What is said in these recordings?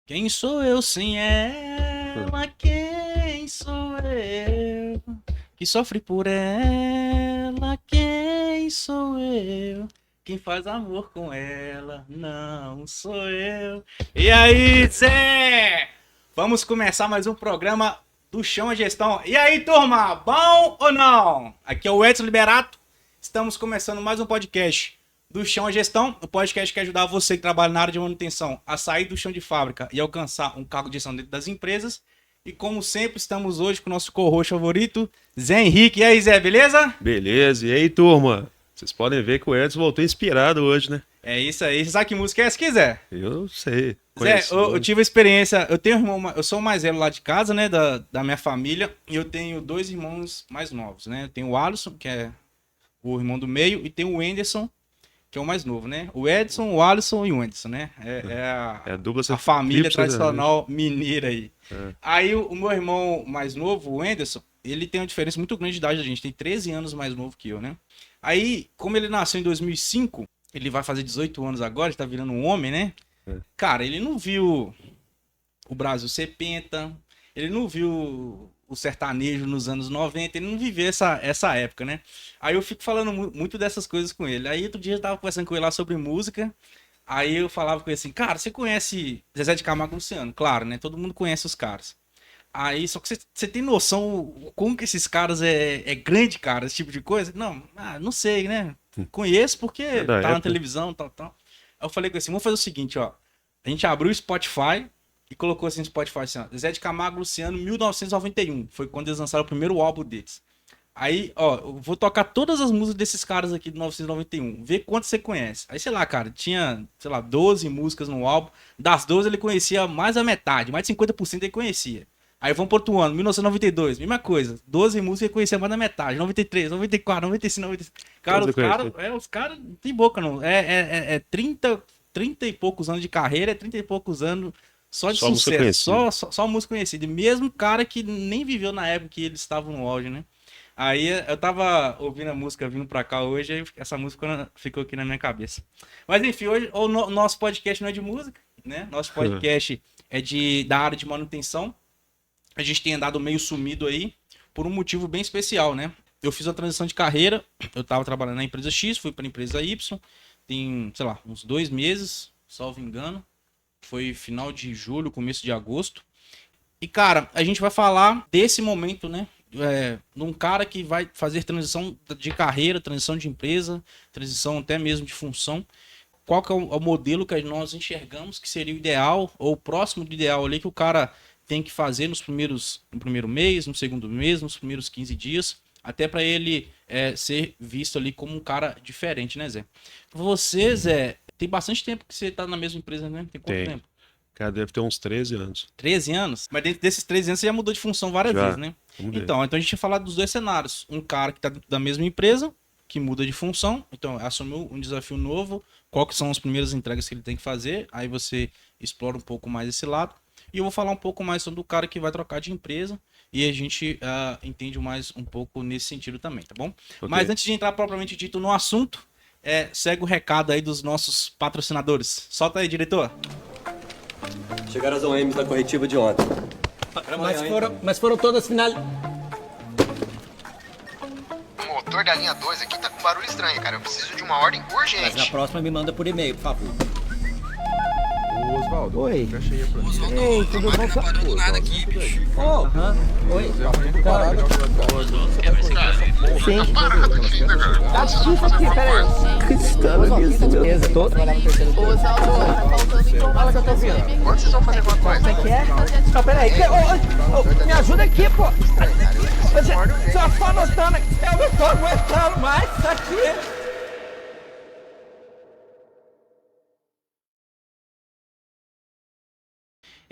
Quem sou eu sem ela? Quem sou eu? Que sofre por ela? Quem sou eu? Quem faz amor com ela? Não sou eu. E aí, Zé? Vamos começar mais um programa do Chão a Gestão. E aí, turma? Bom ou não? Aqui é o Edson Liberato. Estamos começando mais um podcast do Chão à Gestão, o podcast que ajudar você que trabalha na área de manutenção a sair do chão de fábrica e alcançar um cargo de gestão dentro das empresas. E como sempre, estamos hoje com o nosso co-host favorito, Zé Henrique. E aí, Zé, beleza? Beleza, e aí, turma? Vocês podem ver que o Edson voltou inspirado hoje, né? É isso aí. Você sabe que música é essa aqui, Zé? Eu sei. Zé, Conheço. eu tive a experiência, eu tenho um irmão, eu sou o mais velho lá de casa, né, da minha família, e eu tenho dois irmãos mais novos, né? Eu tenho o Alisson, que é o irmão do meio, e tenho o Wenderson, que é o mais novo, né? O Edson, o Alisson e o Wenderson, né? É a dupla A família tríplice sertaneja. tradicional mineira aí. É. Aí o meu irmão mais novo, o Wenderson, ele tem uma diferença muito grande de idade da gente, tem 13 anos mais novo que eu, né? Aí, como ele nasceu em 2005, ele vai fazer 18 anos agora, está virando um homem, né? É. Cara, ele não viu o Brasil ser penta, ele não viu o sertanejo nos anos 90, ele não viveu essa época, né? Aí eu fico falando muito dessas coisas com ele. Aí outro dia eu tava conversando com ele lá sobre música, aí eu falava com ele assim, cara, você conhece Zezé de Camargo e Luciano? Claro, né? Todo mundo conhece os caras. Aí, só que você tem noção como que esses caras é grande, cara, esse tipo de coisa? Não, não sei, né? Conheço É porque da tá na época. televisão, tal, tal. Aí eu falei com ele assim, vamos fazer o seguinte, ó. A gente abriu o Spotify e colocou assim no Spotify assim, ó, Zé de Camargo e Luciano, 1991. Foi quando eles lançaram o primeiro álbum deles. Aí, ó, eu vou tocar todas as músicas desses caras aqui de 1991. Vê quanto você conhece. Aí, sei lá, cara, tinha, sei lá, 12 músicas no álbum. Das 12 ele conhecia mais da metade, mais de 50% ele conhecia. Aí vamos pro outro ano, 1992, mesma coisa. 12 músicas ele conhecia mais da metade. 93, 94, 95, 95. Cara, Todos eu conheço. os caras não tem boca, não. É 30 e poucos anos de carreira, é 30 e poucos anos só de Só música sucesso. conhecida. Só música conhecida. E mesmo cara que nem viveu na época que eles estavam no auge, né? Aí eu tava ouvindo a música vindo pra cá hoje, aí essa música ficou aqui na minha cabeça. Mas enfim, hoje o nosso podcast não é de música, né? Nosso podcast é da área de manutenção. A gente tem andado meio sumido aí por um motivo bem especial, né? Eu fiz a transição de carreira, eu tava trabalhando na empresa X, fui pra empresa Y, tem, sei lá, uns 2 meses, salvo engano. Foi final de julho, começo de agosto. E, cara, a gente vai falar desse momento, né? De um cara que vai fazer transição de carreira, transição de empresa, transição até mesmo de função. Qual que é o modelo que nós enxergamos que seria o ideal, ou próximo do ideal ali, que o cara tem que fazer no primeiro mês, no segundo mês, nos primeiros 15 dias, até para ele ser visto ali como um cara diferente, né, Zé? Você, Zé, tem bastante tempo que você tá na mesma empresa, né? Tem quanto Tem. tempo? Cara, deve ter uns 13 anos. 13 anos? Mas dentro desses 13 anos você já mudou de função várias vezes, Já. né? Vamos ver. Então a gente tinha falado dos dois cenários. Um cara que está dentro da mesma empresa, que muda de função, então assumiu um desafio novo, qual que são as primeiras entregas que ele tem que fazer, aí você explora um pouco mais esse lado. E eu vou falar um pouco mais sobre o cara que vai trocar de empresa, e a gente entende mais um pouco nesse sentido também, tá bom? Ok. Mas antes de entrar propriamente dito no assunto, segue o recado aí dos nossos patrocinadores. Solta aí, diretor. Chegaram as OMs da corretiva de ontem. Mas foram todas final. O motor da linha 2 aqui tá com barulho estranho, cara. Eu preciso de uma ordem Mas na urgente. próxima me manda por e-mail, por favor. Ô, Osvaldo, Oi. fecha aí pra mim. Ei, tudo bom? Não parou do nada aqui, bicho. Aham. Oi. Parado, Sim. Parado aqui ainda, cara. Tá difícil aqui, peraí. Cristano aqui, beleza, todo. Ô, Osvaldo, tá faltando informação sobre mim. Quando vocês vão fazer alguma coisa? Que é? Não, peraí. Me ajuda aqui, pô. Só anotando aqui. Eu não tô aguentando mais isso aqui.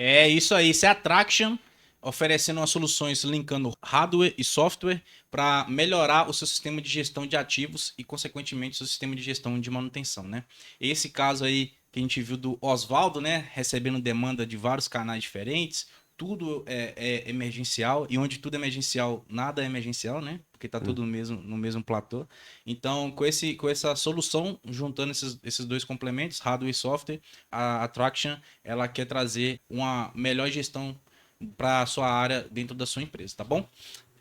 É isso aí, isso é a Traction, oferecendo as soluções linkando hardware e software para melhorar o seu sistema de gestão de ativos e, consequentemente, o seu sistema de gestão de manutenção, né? Esse caso aí que a gente viu do Oswaldo, né? Recebendo demanda de vários canais diferentes, tudo é emergencial, e onde tudo é emergencial, nada é emergencial, né? porque tá tudo no mesmo platô. Então, com essa solução, juntando esses dois complementos, hardware e software, a Traction, ela quer trazer uma melhor gestão para a sua área dentro da sua empresa, tá bom?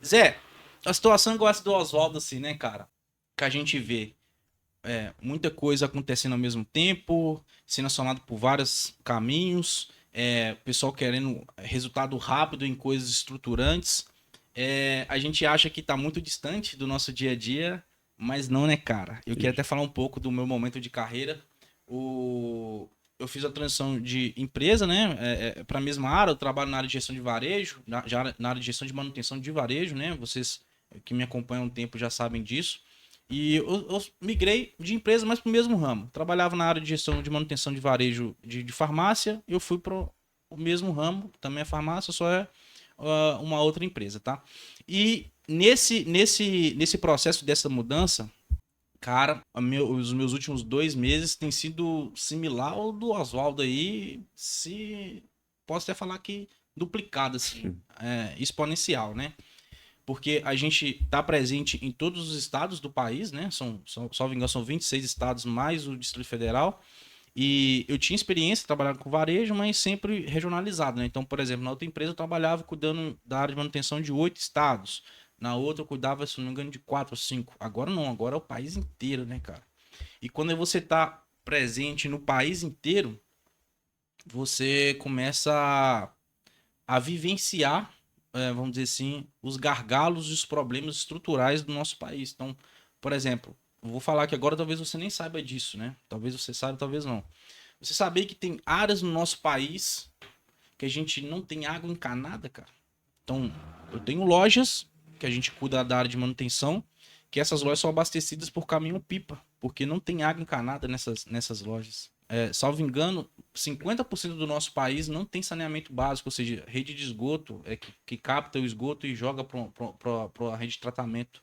Zé, a situação igual essa do Oswaldo, assim, né, cara? Que a gente vê muita coisa acontecendo ao mesmo tempo, sendo acionado por vários caminhos, o pessoal querendo resultado rápido em coisas estruturantes. A gente acha que está muito distante do nosso dia a dia, mas não, né, cara? Eu queria até falar um pouco do meu momento de carreira. Eu fiz a transição de empresa, né, para a mesma área. Eu trabalho na área de gestão de varejo, na área de gestão de manutenção de varejo, né? Vocês que me acompanham há um tempo já sabem disso. E eu migrei de empresa, mas para o mesmo ramo. Trabalhava na área de gestão de manutenção de varejo de farmácia. Eu fui para o mesmo ramo, também é farmácia, só é uma outra empresa, tá? E nesse processo dessa mudança, cara, os meus últimos 2 meses têm sido similar ao do Oswaldo aí, posso até falar que duplicado, assim, exponencial, né? Porque a gente está presente em todos os estados do país, né? Salvo engano, são 26 estados mais o Distrito Federal. E eu tinha experiência trabalhando com varejo, mas sempre regionalizado, né? Então, por exemplo, na outra empresa eu trabalhava cuidando da área de manutenção de 8 estados. Na outra eu cuidava, se não me engano, de 4 ou 5. Agora não, agora é o país inteiro, né, cara? E quando você está presente no país inteiro, você começa a vivenciar, vamos dizer assim, os gargalos e os problemas estruturais do nosso país. Então, por exemplo, eu vou falar que agora talvez você nem saiba disso, né? Talvez você saiba, talvez não. Você sabia que tem áreas no nosso país que a gente não tem água encanada, cara? Então, eu tenho lojas que a gente cuida da área de manutenção, que essas lojas são abastecidas por caminhão-pipa, porque não tem água encanada nessas lojas. Salvo engano, 50% do nosso país não tem saneamento básico, ou seja, rede de esgoto que capta o esgoto e joga para a rede de tratamento.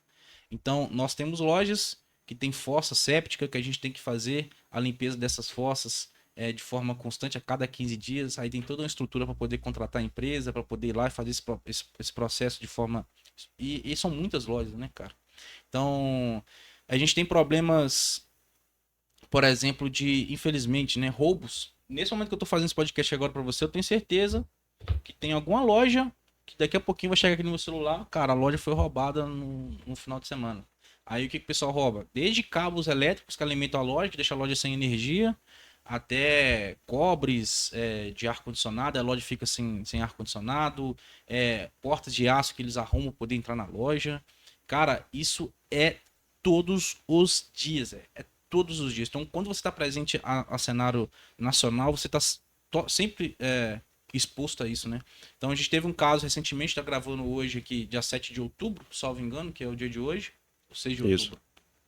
Então, nós temos lojas que tem fossa séptica, que a gente tem que fazer a limpeza dessas fossas de forma constante a cada 15 dias. Aí tem toda uma estrutura para poder contratar a empresa, para poder ir lá e fazer esse processo de forma... E são muitas lojas, né, cara? Então, a gente tem problemas, por exemplo, de, infelizmente, né, roubos. Nesse momento que eu tô fazendo esse podcast agora para você, eu tenho certeza que tem alguma loja que daqui a pouquinho vai chegar aqui no meu celular, cara, a loja foi roubada no final de semana. Aí o que o pessoal rouba? Desde cabos elétricos que alimentam a loja, que deixa a loja sem energia, até cobres de ar-condicionado, a loja fica sem ar-condicionado, portas de aço que eles arrumam para poder entrar na loja. Cara, isso é todos os dias, é todos os dias. Então, quando você está presente a cenário nacional, você está sempre exposto a isso, né? Então, a gente teve um caso recentemente, está gravando hoje aqui, dia 7 de outubro, salvo engano, que é o dia de hoje, ou 6 de outubro. Isso.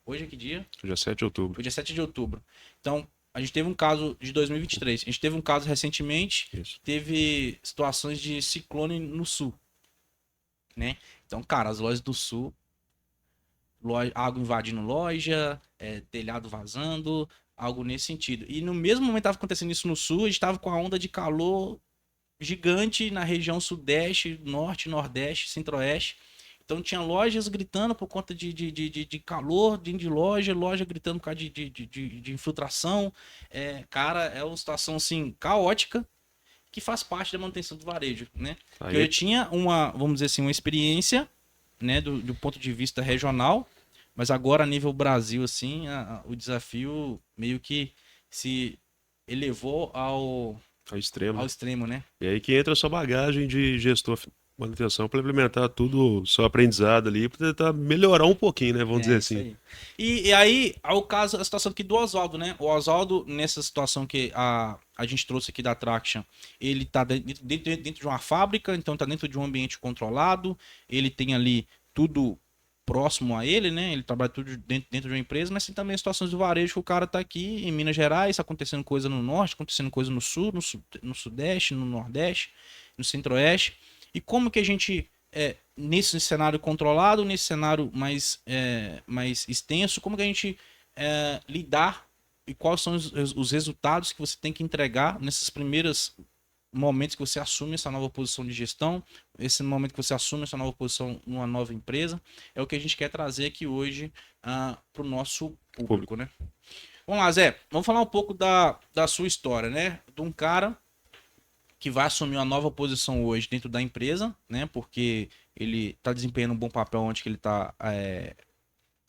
Hoje é que dia? Dia 7 de outubro. Foi dia 7 de outubro. Então, a gente teve um caso de 2023. A gente teve um caso recentemente, Isso. teve situações de ciclone no sul, né? Então, cara, as lojas do sul, água invadindo loja, telhado vazando, algo nesse sentido. E no mesmo momento que estava acontecendo isso no sul, a gente estava com a onda de calor gigante na região sudeste, norte, nordeste, centro-oeste. Então tinha lojas gritando por conta de calor dentro de loja gritando por causa de infiltração. Cara, é uma situação assim caótica que faz parte da manutenção do varejo, né? Eu tinha vamos dizer assim, uma experiência, né, do ponto de vista regional, mas agora a nível Brasil, assim, o desafio meio que se elevou ao extremo, né? E aí que entra a sua bagagem de gestor manutenção para implementar tudo, seu aprendizado ali, para tentar melhorar um pouquinho, né? Vamos dizer assim. Aí. E aí, a situação aqui do Oswaldo, né? O Oswaldo, nessa situação que a gente trouxe aqui da Traction, ele tá dentro de uma fábrica, então tá dentro de um ambiente controlado, ele tem ali tudo próximo a ele, né? Ele trabalha tudo dentro de uma empresa, mas tem também situações do varejo que o cara tá aqui em Minas Gerais, acontecendo coisa no norte, acontecendo coisa no sul, no sudeste, no nordeste, no centro-oeste. E como que a gente, nesse cenário controlado, nesse cenário mais extenso, como que a gente lidar e quais são os resultados que você tem que entregar nessas primeiras momentos que você assume essa nova posição de gestão, esse momento que você assume essa nova posição numa nova empresa, é o que a gente quer trazer aqui hoje para o nosso público, né? Vamos lá, Zé, vamos falar um pouco da sua história, né? De um cara que vai assumir uma nova posição hoje dentro da empresa, né? Porque ele está desempenhando um bom papel onde que ele está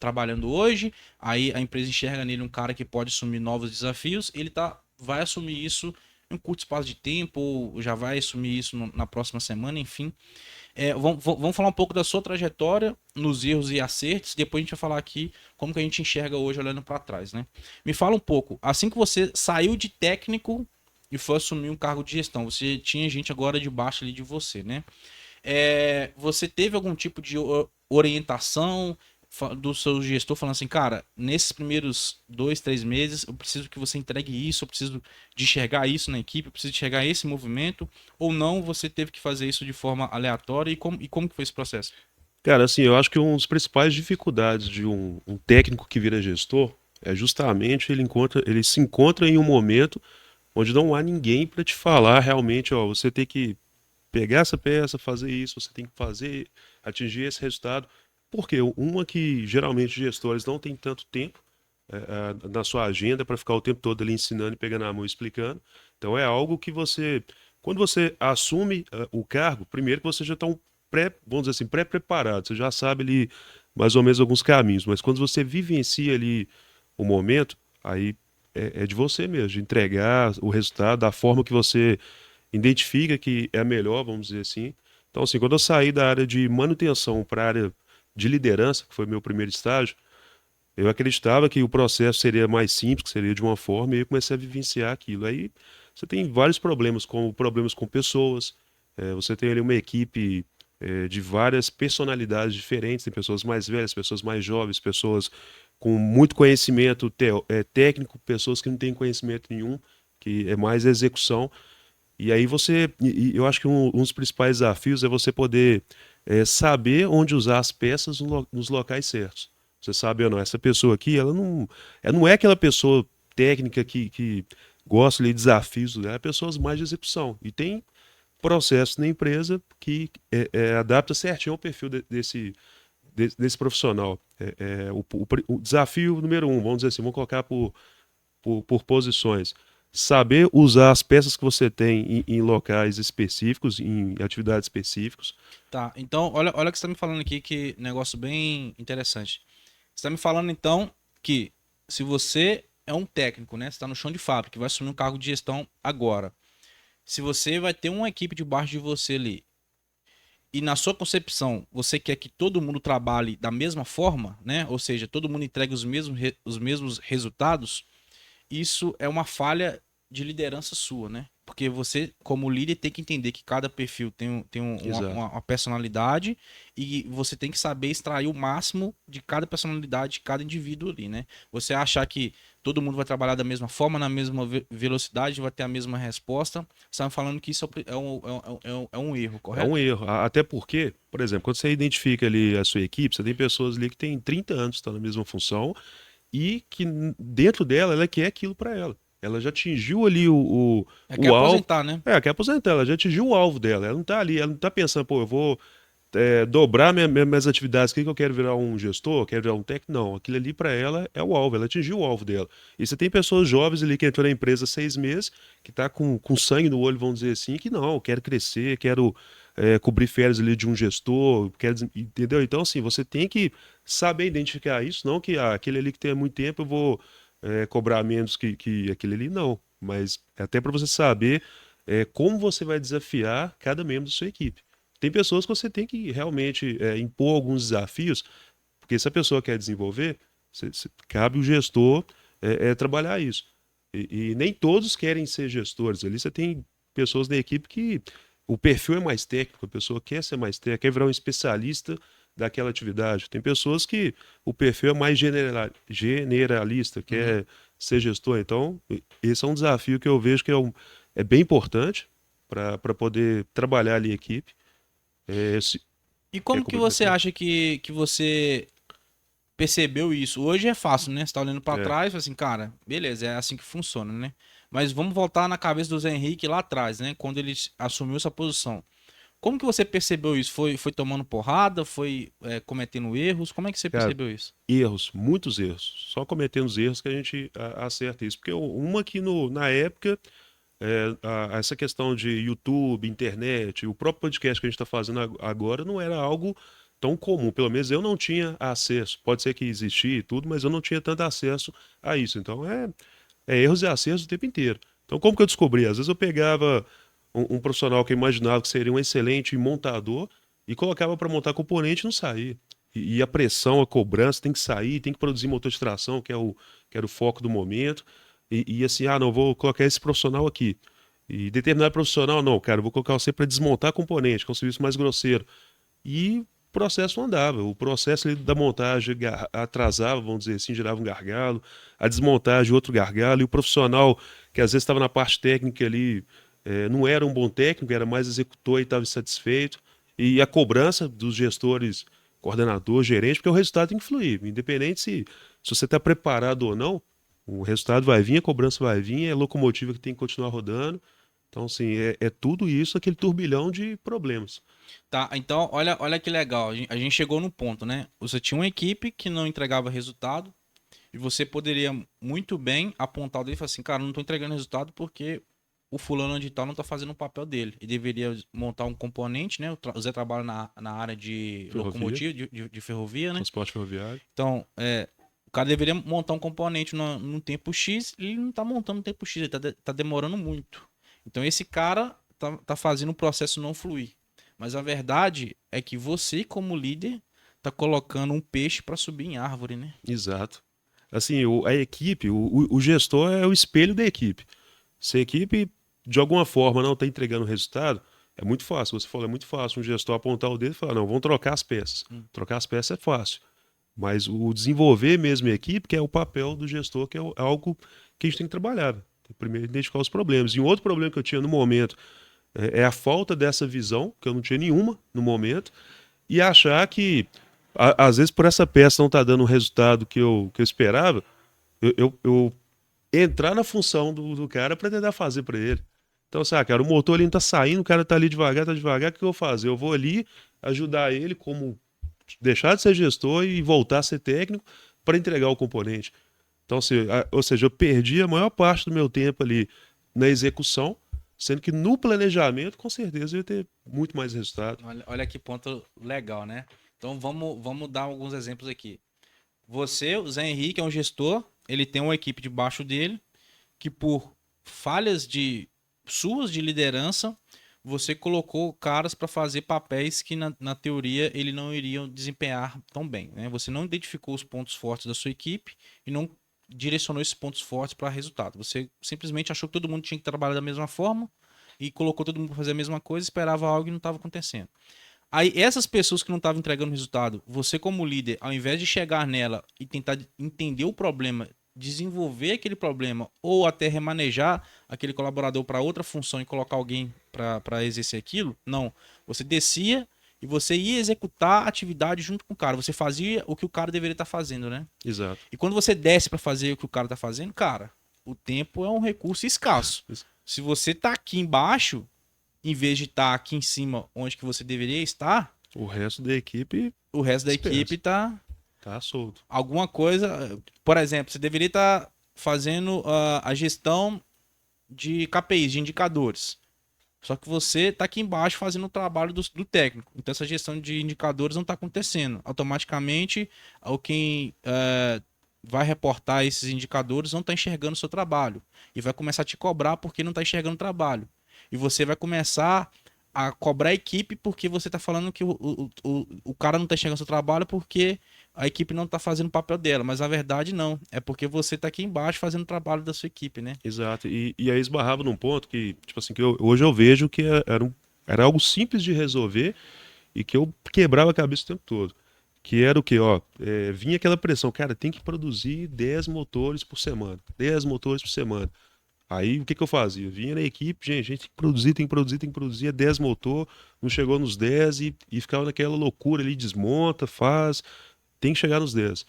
trabalhando hoje, aí a empresa enxerga nele um cara que pode assumir novos desafios, vai assumir isso em um curto espaço de tempo, ou já vai assumir isso na próxima semana, enfim. Vamos falar um pouco da sua trajetória, nos erros e acertos, depois a gente vai falar aqui como que a gente enxerga hoje olhando para trás, né? Me fala um pouco, assim que você saiu de técnico e foi assumir um cargo de gestão, você tinha gente agora debaixo ali de você, né? Você teve algum tipo de orientação do seu gestor falando assim, cara, nesses primeiros 2, 3 meses eu preciso que você entregue isso, eu preciso de enxergar isso na equipe, eu preciso de enxergar esse movimento, ou não, você teve que fazer isso de forma aleatória e como que foi esse processo? Cara, assim, eu acho que uma das principais dificuldades de um técnico que vira gestor é justamente ele se encontra em um momento onde não há ninguém para te falar realmente, ó, você tem que pegar essa peça, fazer isso, você tem que fazer, atingir esse resultado. Porque uma que geralmente gestores não têm tanto tempo na sua agenda para ficar o tempo todo ali ensinando e pegando a mão e explicando. Então é algo que quando você assume o cargo, primeiro que você já está vamos dizer assim, pré-preparado, você já sabe ali mais ou menos alguns caminhos, mas quando você vivencia ali o momento, aí é de você mesmo, de entregar o resultado da forma que você identifica que é a melhor, vamos dizer assim. Então, assim, quando eu saí da área de manutenção para a área de liderança, que foi meu primeiro estágio, eu acreditava que o processo seria mais simples, que seria de uma forma, e eu comecei a vivenciar aquilo. Aí você tem vários problemas, como problemas com pessoas, você tem ali uma equipe de várias personalidades diferentes, tem pessoas mais velhas, pessoas mais jovens, pessoas com muito conhecimento técnico, pessoas que não têm conhecimento nenhum, que é mais execução. E aí eu acho que um dos principais desafios é você poder saber onde usar as peças nos locais certos. Você sabe ou não, essa pessoa aqui, ela não é aquela pessoa técnica que gosta de desafios, ela é pessoas mais de execução. E tem processos na empresa que adapta certinho ao perfil desse profissional. O desafio número 1, vamos dizer assim, vamos colocar por posições. Saber usar as peças que você tem em locais específicos, em atividades específicas. Tá, então olha o que você está me falando aqui, que negócio bem interessante. Você está me falando então que se você é um técnico, né, você está no chão de fábrica, vai assumir um cargo de gestão agora. Se você vai ter uma equipe debaixo de você ali, e na sua concepção você quer que todo mundo trabalhe da mesma forma, né, ou seja, todo mundo entregue os mesmos resultados, isso é uma falha de liderança sua, né? Porque você, como líder, tem que entender que cada perfil tem uma personalidade e você tem que saber extrair o máximo de cada personalidade de cada indivíduo ali, né? Você achar que todo mundo vai trabalhar da mesma forma, na mesma velocidade, vai ter a mesma resposta, você está falando que isso é um erro, correto? É um erro. Até porque, por exemplo, quando você identifica ali a sua equipe, você tem pessoas ali que têm 30 anos, estão na mesma função, e que dentro dela, ela quer aquilo para ela. Ela já atingiu ali o quer alvo. aposentar, né? Quer aposentar, ela já atingiu o alvo dela. Ela não tá ali, ela não tá pensando, pô, eu vou dobrar minhas atividades, que eu quero virar um gestor, quero virar um técnico. Não, aquilo ali para ela é o alvo, ela atingiu o alvo dela. E você tem pessoas jovens ali que entrou na empresa há 6 meses, que tá com sangue no olho, vamos dizer assim, que não, eu quero crescer, quero cobrir férias ali de um gestor, entendeu? Então, assim, você tem que saber identificar isso, não que aquele ali que tem muito tempo eu vou cobrar menos que aquele ali, não. Mas até para você saber como você vai desafiar cada membro da sua equipe. Tem pessoas que você tem que realmente impor alguns desafios, porque se a pessoa quer desenvolver, cabe o gestor trabalhar isso. E nem todos querem ser gestores. Ali você tem pessoas da equipe que o perfil é mais técnico, a pessoa quer ser mais técnica, quer virar um especialista daquela atividade. Tem pessoas que o perfil é mais generalista, quer ser gestor. Então, esse é um desafio que eu vejo que é bem importante para poder trabalhar ali a equipe. E como que você acha que você percebeu isso? Hoje é fácil, né? Você tá olhando pra É. trás e fala assim, cara, beleza, é assim que funciona, né? Mas vamos voltar na cabeça do Zé Henrique lá atrás, né? Quando ele assumiu essa posição. Como que você percebeu isso? Foi tomando porrada? Foi cometendo erros? Como é que você Cara, percebeu isso? erros, muitos erros. Só cometendo os erros que a gente acerta isso. Porque uma que na época, essa questão de YouTube, internet, o próprio podcast que a gente está fazendo agora não era algo tão comum. Pelo menos eu não tinha acesso. Pode ser que existia e tudo, mas eu não tinha tanto acesso a isso. Então é erros e acertos o tempo inteiro. Então como que eu descobri? Às vezes eu pegava um profissional que eu imaginava que seria um excelente montador e colocava para montar componente e não saía. E a pressão, a cobrança tem que sair, tem que produzir motor de tração, que era o foco do momento. E assim, não, vou colocar esse profissional aqui. E determinado profissional, não, cara, eu vou colocar você para desmontar componente, que é um serviço mais grosseiro. E o processo não andava. O processo ali da montagem atrasava, vamos dizer assim, gerava um gargalo. A desmontagem, outro gargalo. E o profissional, que às vezes estava na parte técnica ali, não era um bom técnico, era mais executor e estava insatisfeito. E a cobrança dos gestores, coordenador, gerente, porque o resultado tem que fluir. Independente se você está preparado ou não, o resultado vai vir, a cobrança vai vir, é a locomotiva que tem que continuar rodando. Então, assim, é tudo isso, aquele turbilhão de problemas. Tá, então olha que legal. A gente chegou no ponto, né? Você tinha uma equipe que não entregava resultado e você poderia muito bem apontar o dedo e falar assim, cara, não tô entregando resultado porque o fulano de tal não tá fazendo o papel dele. E deveria montar um componente, né? O Zé trabalha na área de Ferrovia. locomotiva, de ferrovia, né? Transporte ferroviário. Então, o cara deveria montar um componente no tempo X e ele não tá montando no tempo X, ele tá demorando muito. Então esse cara tá fazendo o processo não fluir. Mas a verdade é que você, como líder, tá colocando um peixe para subir em árvore, né? Exato. Assim, a equipe, o gestor é o espelho da equipe. Se a equipe, de alguma forma, não está entregando resultado, é muito fácil. Você falou, é muito fácil um gestor apontar o dedo e falar, não, vamos trocar as peças. Trocar as peças é fácil. Mas o desenvolver mesmo a equipe, que é o papel do gestor, que é algo que a gente tem que trabalhar. Primeiro, identificar os problemas. E um outro problema que eu tinha no momento é a falta dessa visão, que eu não tinha nenhuma no momento, e achar que, às vezes, por essa peça não estar dando o resultado que eu esperava, eu entrar na função do cara para tentar fazer para ele. Então, sabe, cara, o motor ele não tá saindo, o cara tá ali devagar, o que eu vou fazer? Eu vou ali ajudar ele como deixar de ser gestor e voltar a ser técnico para entregar o componente. Então, ou seja, eu perdi a maior parte do meu tempo ali na execução, sendo que no planejamento, com certeza, eu ia ter muito mais resultado. Olha que ponto legal, né? Então vamos dar alguns exemplos aqui. Você, o Zé Henrique, é um gestor, ele tem uma equipe debaixo dele, que por falhas suas de liderança, você colocou caras para fazer papéis que na teoria ele não iriam desempenhar tão bem, né? Você não identificou os pontos fortes da sua equipe e não direcionou esses pontos fortes para resultado. Você simplesmente achou que todo mundo tinha que trabalhar da mesma forma e colocou todo mundo para fazer a mesma coisa, esperava algo e não estava acontecendo. Aí essas pessoas que não estavam entregando resultado, você como líder, ao invés de chegar nela e tentar entender o problema, desenvolver aquele problema ou até remanejar aquele colaborador para outra função e colocar alguém para exercer aquilo, não. Você descia e você ia executar a atividade junto com o cara. Você fazia o que o cara deveria estar fazendo, né? Exato. E quando você desce para fazer o que o cara tá fazendo, cara, o tempo é um recurso escasso. Se você tá aqui embaixo, em vez de estar aqui em cima onde que você deveria estar, O resto da equipe o resto da dispersa. equipe tá tá solto. alguma coisa, por exemplo, você deveria estar fazendo a gestão de KPIs, de indicadores. Só que você está aqui embaixo fazendo o trabalho do técnico. Então essa gestão de indicadores não está acontecendo. Automaticamente, quem vai reportar esses indicadores não está enxergando o seu trabalho. E vai começar a te cobrar porque não está enxergando o trabalho. E você vai começar a cobrar a equipe porque você está falando que o cara não está enxergando o seu trabalho porque a equipe não está fazendo o papel dela. Mas a verdade não. É porque você está aqui embaixo fazendo o trabalho da sua equipe, né? Exato. E aí esbarrava num ponto que, tipo assim, que hoje eu vejo que era algo simples de resolver e que eu quebrava a cabeça o tempo todo. Que era o quê? Vinha aquela pressão, cara, tem que produzir 10 motores por semana. 10 motores por semana. Aí o que eu fazia? Eu vinha na equipe, gente, a gente tem que produzir, é 10 motor, não chegou nos 10 e ficava naquela loucura ali, desmonta, faz, tem que chegar nos 10.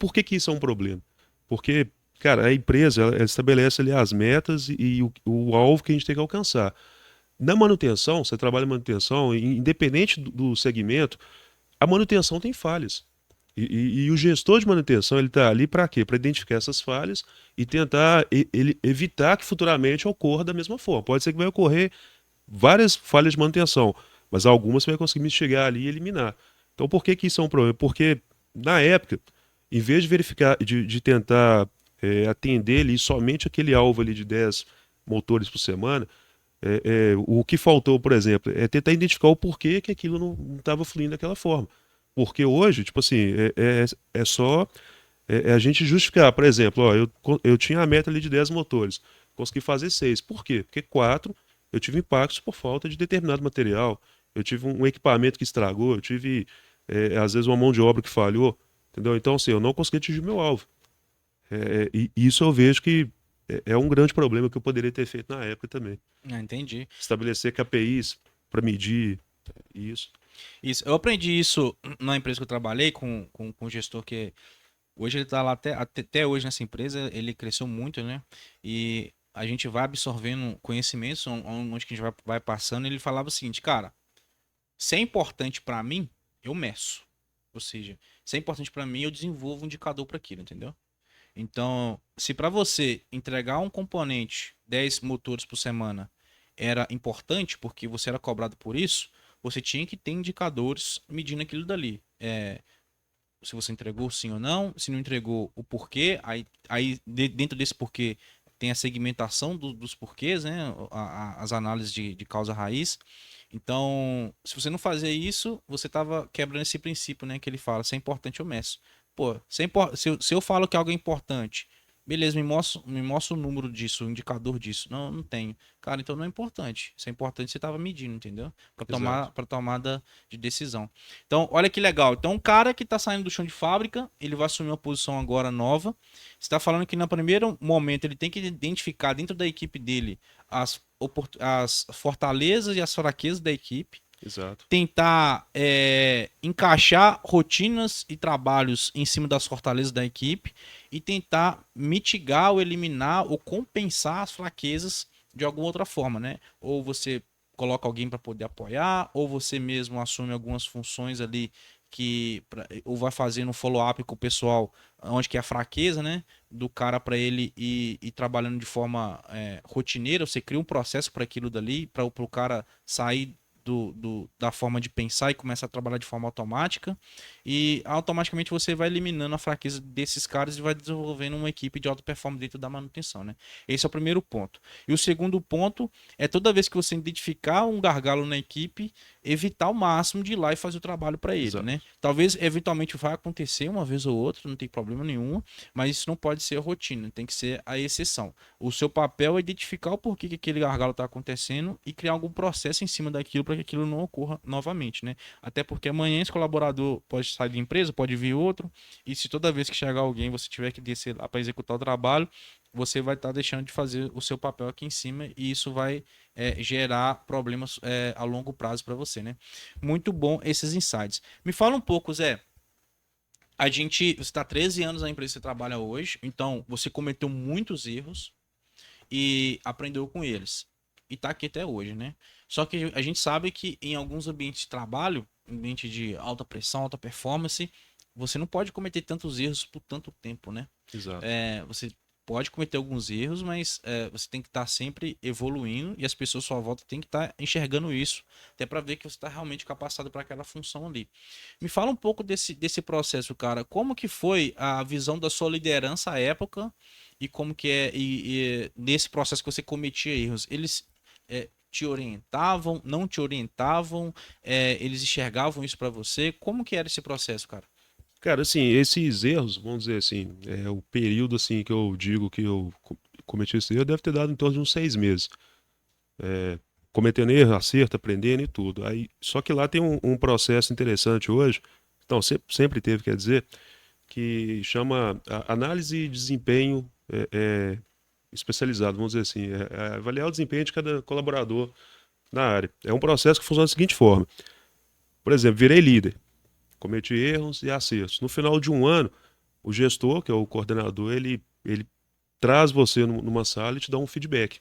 por que que isso é um problema? Porque, cara, a empresa ela estabelece ali as metas e o alvo que a gente tem que alcançar. Na manutenção, você trabalha em manutenção, independente do segmento, a manutenção tem falhas. E o gestor de manutenção ele está ali para quê? Para identificar essas falhas e tentar ele evitar que futuramente ocorra da mesma forma. Pode ser que vai ocorrer várias falhas de manutenção, mas algumas você vai conseguir chegar ali e eliminar. Então por que que isso é um problema? Porque na época, em vez de verificar, de tentar atender ali somente aquele alvo ali de 10 motores por semana, o que faltou, por exemplo, é tentar identificar o porquê que aquilo não estava fluindo daquela forma. Porque hoje, tipo assim, é só a gente justificar. Por exemplo, ó, eu tinha a meta ali de 10 motores, consegui fazer 6. Por quê? Porque 4 eu tive impactos por falta de determinado material, eu tive um equipamento que estragou, eu tive, às vezes, uma mão de obra que falhou, entendeu? Então, assim, eu não consegui atingir meu alvo. E isso eu vejo que é um grande problema que eu poderia ter feito na época também. Ah, entendi. Estabelecer KPIs para medir isso. Isso. Eu aprendi isso na empresa que eu trabalhei com um gestor que hoje ele está lá até hoje nessa empresa, ele cresceu muito, né? E a gente vai absorvendo conhecimentos onde que a gente vai passando. E ele falava o seguinte, cara, se é importante para mim, eu meço. Ou seja, se é importante para mim, eu desenvolvo um indicador para aquilo, entendeu? Então, se para você entregar um componente 10 motores por semana era importante porque você era cobrado por isso, você tinha que ter indicadores medindo aquilo dali. Se você entregou sim ou não, se não entregou, o porquê. Aí dentro desse porquê tem a segmentação dos porquês, né? As análises de causa raiz. Então, se você não fazer isso, você estava quebrando esse princípio, né? Que ele fala, se é importante, eu meço. Pô, se eu falo que algo é importante, beleza, me mostra o número disso, o indicador disso. Não, não tenho. Cara, então não é importante. Se é importante, você estava medindo, entendeu? Para tomada de decisão. Então, olha que legal. Então, um cara que está saindo do chão de fábrica, ele vai assumir uma posição agora nova. Você está falando que no primeiro momento ele tem que identificar dentro da equipe dele as fortalezas e as fraquezas da equipe. Exato. Tentar encaixar rotinas e trabalhos em cima das fortalezas da equipe e tentar mitigar ou eliminar ou compensar as fraquezas de alguma outra forma, né? Ou você coloca alguém para poder apoiar, ou você mesmo assume algumas funções ali ou vai fazendo um follow-up com o pessoal, onde que é a fraqueza, né? Do cara para ele ir trabalhando de forma rotineira. Você cria um processo para aquilo dali, para o cara sair da forma de pensar e começa a trabalhar de forma automática, e automaticamente você vai eliminando a fraqueza desses caras e vai desenvolvendo uma equipe de alta performance dentro da manutenção, né? Esse é o primeiro ponto. E o segundo ponto é toda vez que você identificar um gargalo na equipe, evitar ao máximo de ir lá e fazer o trabalho para ele, Exato. né? Talvez eventualmente vai acontecer uma vez ou outra, não tem problema nenhum, mas isso não pode ser a rotina, tem que ser a exceção. O seu papel é identificar o porquê que aquele gargalo está acontecendo e criar algum processo em cima daquilo para que aquilo não ocorra novamente, né? Até porque amanhã esse colaborador pode sair da empresa, pode vir outro, e se toda vez que chegar alguém você tiver que descer lá para executar o trabalho, você vai estar deixando de fazer o seu papel aqui em cima, e isso vai gerar problemas a longo prazo para você, né? Muito bom esses insights. Me fala um pouco, Zé. Você está 13 anos na empresa que você trabalha hoje, então você cometeu muitos erros e aprendeu com eles. E tá aqui até hoje, né? Só que a gente sabe que em alguns ambientes de trabalho, ambiente de alta pressão, alta performance, você não pode cometer tantos erros por tanto tempo, né? Exato. Você pode cometer alguns erros, mas você tem que estar sempre evoluindo e as pessoas à sua volta têm que estar enxergando isso, até para ver que você está realmente capacitado para aquela função ali. Me fala um pouco desse processo, cara. Como que foi a visão da sua liderança à época e como que nesse processo que você cometia erros? Eles te orientavam, não te orientavam, eles enxergavam isso para você? Como que era esse processo, cara? Cara, assim, esses erros, vamos dizer assim, o período assim que eu digo que eu cometi esse erro deve ter dado em torno de uns 6 meses. Cometendo erro, acerto, aprendendo e tudo. Aí, só que lá tem um processo interessante hoje, então sempre teve, quer dizer, que chama análise de desempenho especializado, vamos dizer assim, avaliar o desempenho de cada colaborador na área. É um processo que funciona da seguinte forma. Por exemplo, virei líder. Cometi erros e acertos. No final de um ano, o gestor, que é o coordenador, ele traz você numa sala e te dá um feedback,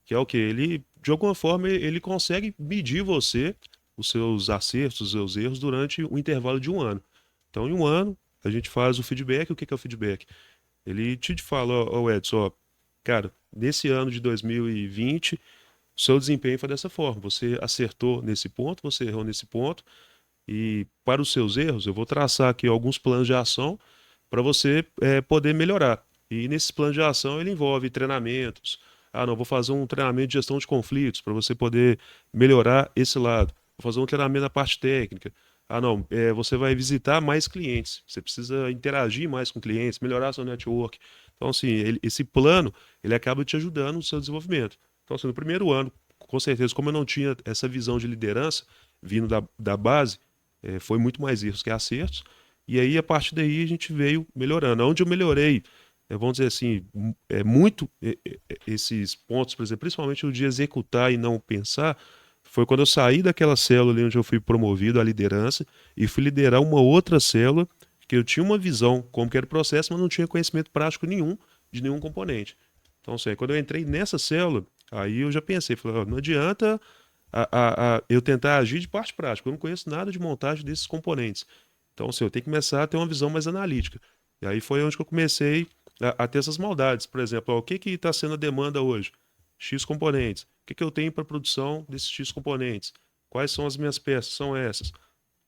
que é o quê? Ele, de alguma forma, ele consegue medir você, os seus acertos, os seus erros, durante um intervalo de um ano. Então, em um ano, a gente faz o feedback. O que que é o feedback? Ele te fala, ó, Edson, ó, cara, nesse ano de 2020, o seu desempenho foi dessa forma. Você acertou nesse ponto, você errou nesse ponto, e para os seus erros, eu vou traçar aqui alguns planos de ação para você poder melhorar. E nesses planos de ação ele envolve treinamentos. Ah, não, vou fazer um treinamento de gestão de conflitos para você poder melhorar esse lado. Vou fazer um treinamento na parte técnica. Ah, não, você vai visitar mais clientes. Você precisa interagir mais com clientes, melhorar seu network. Então, assim, esse plano, ele acaba te ajudando no seu desenvolvimento. Então, assim, no primeiro ano, com certeza, como eu não tinha essa visão de liderança vindo da base, foi muito mais erros que acertos. E aí, a partir daí, a gente veio melhorando. Onde eu melhorei, vamos dizer assim, muito esses pontos, por exemplo, principalmente o de executar e não pensar, foi quando eu saí daquela célula ali onde eu fui promovido à liderança e fui liderar uma outra célula que eu tinha uma visão como que era o processo, mas não tinha conhecimento prático nenhum de nenhum componente. Então, assim, quando eu entrei nessa célula, aí eu já pensei, falei, ó, não adianta eu tentar agir de parte prática, eu não conheço nada de montagem desses componentes. Então, assim, eu tenho que começar a ter uma visão mais analítica. E aí foi onde que eu comecei a ter essas maldades. Por exemplo, ó, o que está sendo a demanda hoje? X componentes. O que eu tenho para produção desses X componentes? Quais são as minhas peças? São essas.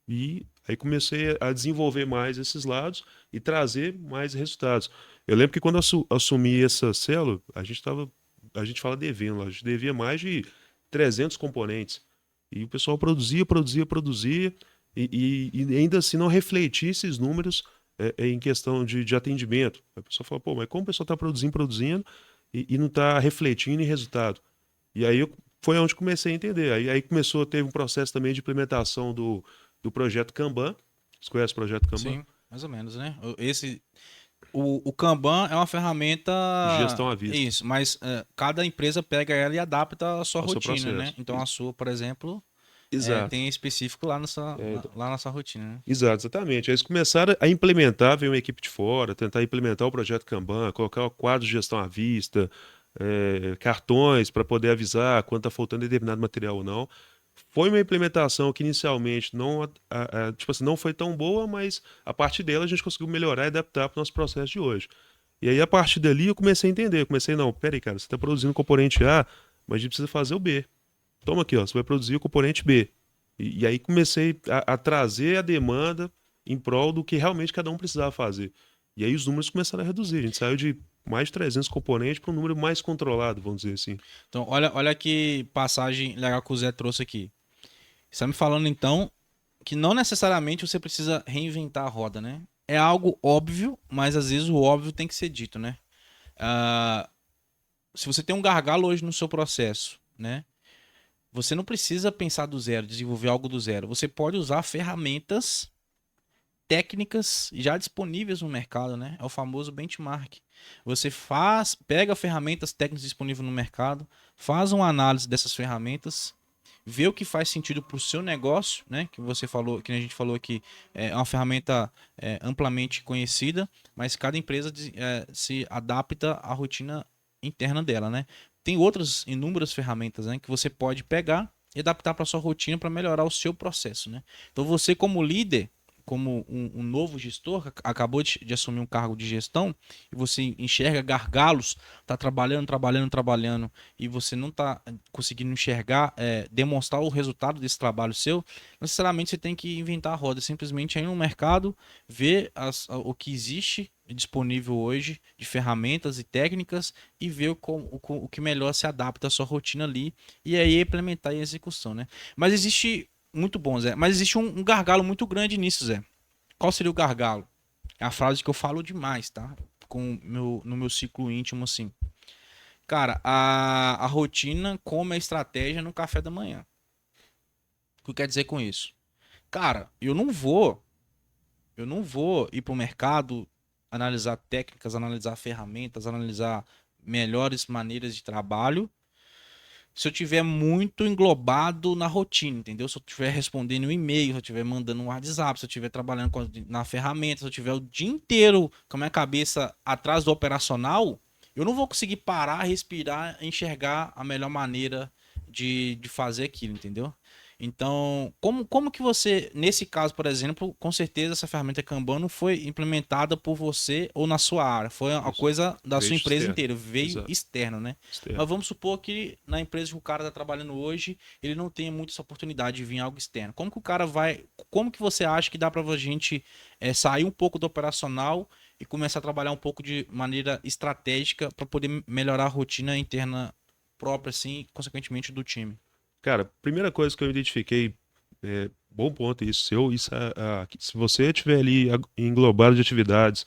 E aí comecei a desenvolver mais esses lados e trazer mais resultados. Eu lembro que quando eu assumi essa célula, a gente fala devendo, a gente devia mais de 300 componentes. E o pessoal produzia, e ainda assim não refletia esses números em questão de atendimento. A pessoa fala, pô, mas como o pessoal está produzindo e não está refletindo em resultado? E aí foi onde comecei a entender. Aí teve um processo também de implementação do projeto Kanban. Você conhece o projeto Kanban? Sim, mais ou menos, né? O Kanban é uma ferramenta. De gestão à vista. Isso, mas cada empresa pega ela e adapta a sua Ao seu rotina, né? processo. Então a sua, por exemplo, Exato. tem específico lá Então. lá na sua rotina, né? Exato, exatamente. Aí eles começaram a implementar, veio uma equipe de fora, tentar implementar o projeto Kanban, colocar o quadro de gestão à vista, cartões para poder avisar quando está faltando determinado material ou não. Foi uma implementação que inicialmente tipo assim, não foi tão boa, mas a partir dela a gente conseguiu melhorar e adaptar para o nosso processo de hoje. E aí, a partir dali, eu comecei a entender. Eu comecei, não, peraí, cara, você está produzindo o componente A, mas a gente precisa fazer o B. Toma aqui, ó, você vai produzir o componente B. E aí comecei a trazer a demanda em prol do que realmente cada um precisava fazer. E aí os números começaram a reduzir. A gente saiu de mais de 300 componentes para um número mais controlado, vamos dizer assim. Então, olha que passagem legal que o Zé trouxe aqui. Você está me falando, então, que não necessariamente você precisa reinventar a roda, né? É algo óbvio, mas às vezes o óbvio tem que ser dito, né? Se você tem um gargalo hoje no seu processo, né? Você não precisa pensar do zero, desenvolver algo do zero. Você pode usar ferramentas técnicas já disponíveis no mercado, né? É o famoso benchmark. Você pega ferramentas técnicas disponíveis no mercado, faz uma análise dessas ferramentas, vê o que faz sentido para o seu negócio, né? Que você falou, que a gente falou aqui, é uma ferramenta amplamente conhecida, mas cada empresa se adapta à rotina interna dela, né? Tem outras inúmeras ferramentas, né, que você pode pegar e adaptar para sua rotina para melhorar o seu processo, né? Então você como líder, como um novo gestor, acabou de assumir um cargo de gestão e você enxerga gargalos, está trabalhando e você não está conseguindo enxergar, demonstrar o resultado desse trabalho seu, necessariamente você tem que inventar a roda, simplesmente ir no mercado, ver o que existe disponível hoje de ferramentas e técnicas e ver o que melhor se adapta à sua rotina ali e aí implementar em execução, né? Mas existe... Muito bom, Zé. Mas existe um gargalo muito grande nisso, Zé. Qual seria o gargalo? É a frase que eu falo demais, tá? No meu ciclo íntimo, assim. Cara, a rotina come a estratégia no café da manhã. O que quer dizer com isso? Cara, eu não vou ir pro mercado analisar técnicas, analisar ferramentas, analisar melhores maneiras de trabalho se eu tiver muito englobado na rotina, entendeu? Se eu estiver respondendo um e-mail, se eu estiver mandando um WhatsApp, se eu estiver trabalhando na ferramenta, se eu estiver o dia inteiro com a minha cabeça atrás do operacional, eu não vou conseguir parar, respirar, enxergar a melhor maneira de fazer aquilo, entendeu? Então, como que você, nesse caso, por exemplo, com certeza essa ferramenta Kanban não foi implementada por você ou na sua área, foi uma Isso. coisa da Veio sua empresa externo. inteira, veio Exato. externo, né? Externo. Mas vamos supor que na empresa que o cara está trabalhando hoje, ele não tenha muito essa oportunidade de vir algo externo. Como que o cara vai, como que você acha que dá para a gente sair um pouco do operacional e começar a trabalhar um pouco de maneira estratégica para poder melhorar a rotina interna própria, assim, consequentemente do time? Cara, primeira coisa que eu identifiquei, bom ponto isso seu, se você estiver ali englobado de atividades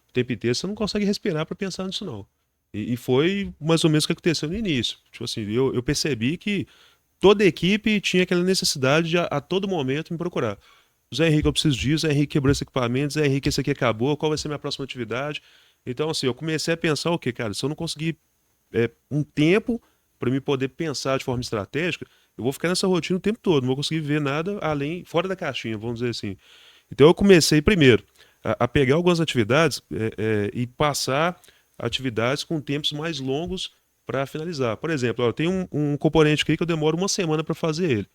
o tempo inteiro, você não consegue respirar para pensar nisso não. E foi mais ou menos o que aconteceu no início. Tipo assim, eu percebi que toda a equipe tinha aquela necessidade de a todo momento me procurar. Zé Henrique, eu preciso disso, Zé Henrique quebrou esse equipamento, Zé Henrique, esse aqui acabou, qual vai ser a minha próxima atividade? Então, assim, eu comecei a pensar o quê, cara? Se eu não conseguir um tempo para me poder pensar de forma estratégica, eu vou ficar nessa rotina o tempo todo, não vou conseguir ver nada além, fora da caixinha, vamos dizer assim. Então eu comecei primeiro a pegar algumas atividades e passar atividades com tempos mais longos para finalizar. Por exemplo, ó, tem um componente aqui que eu demoro uma semana para fazer ele.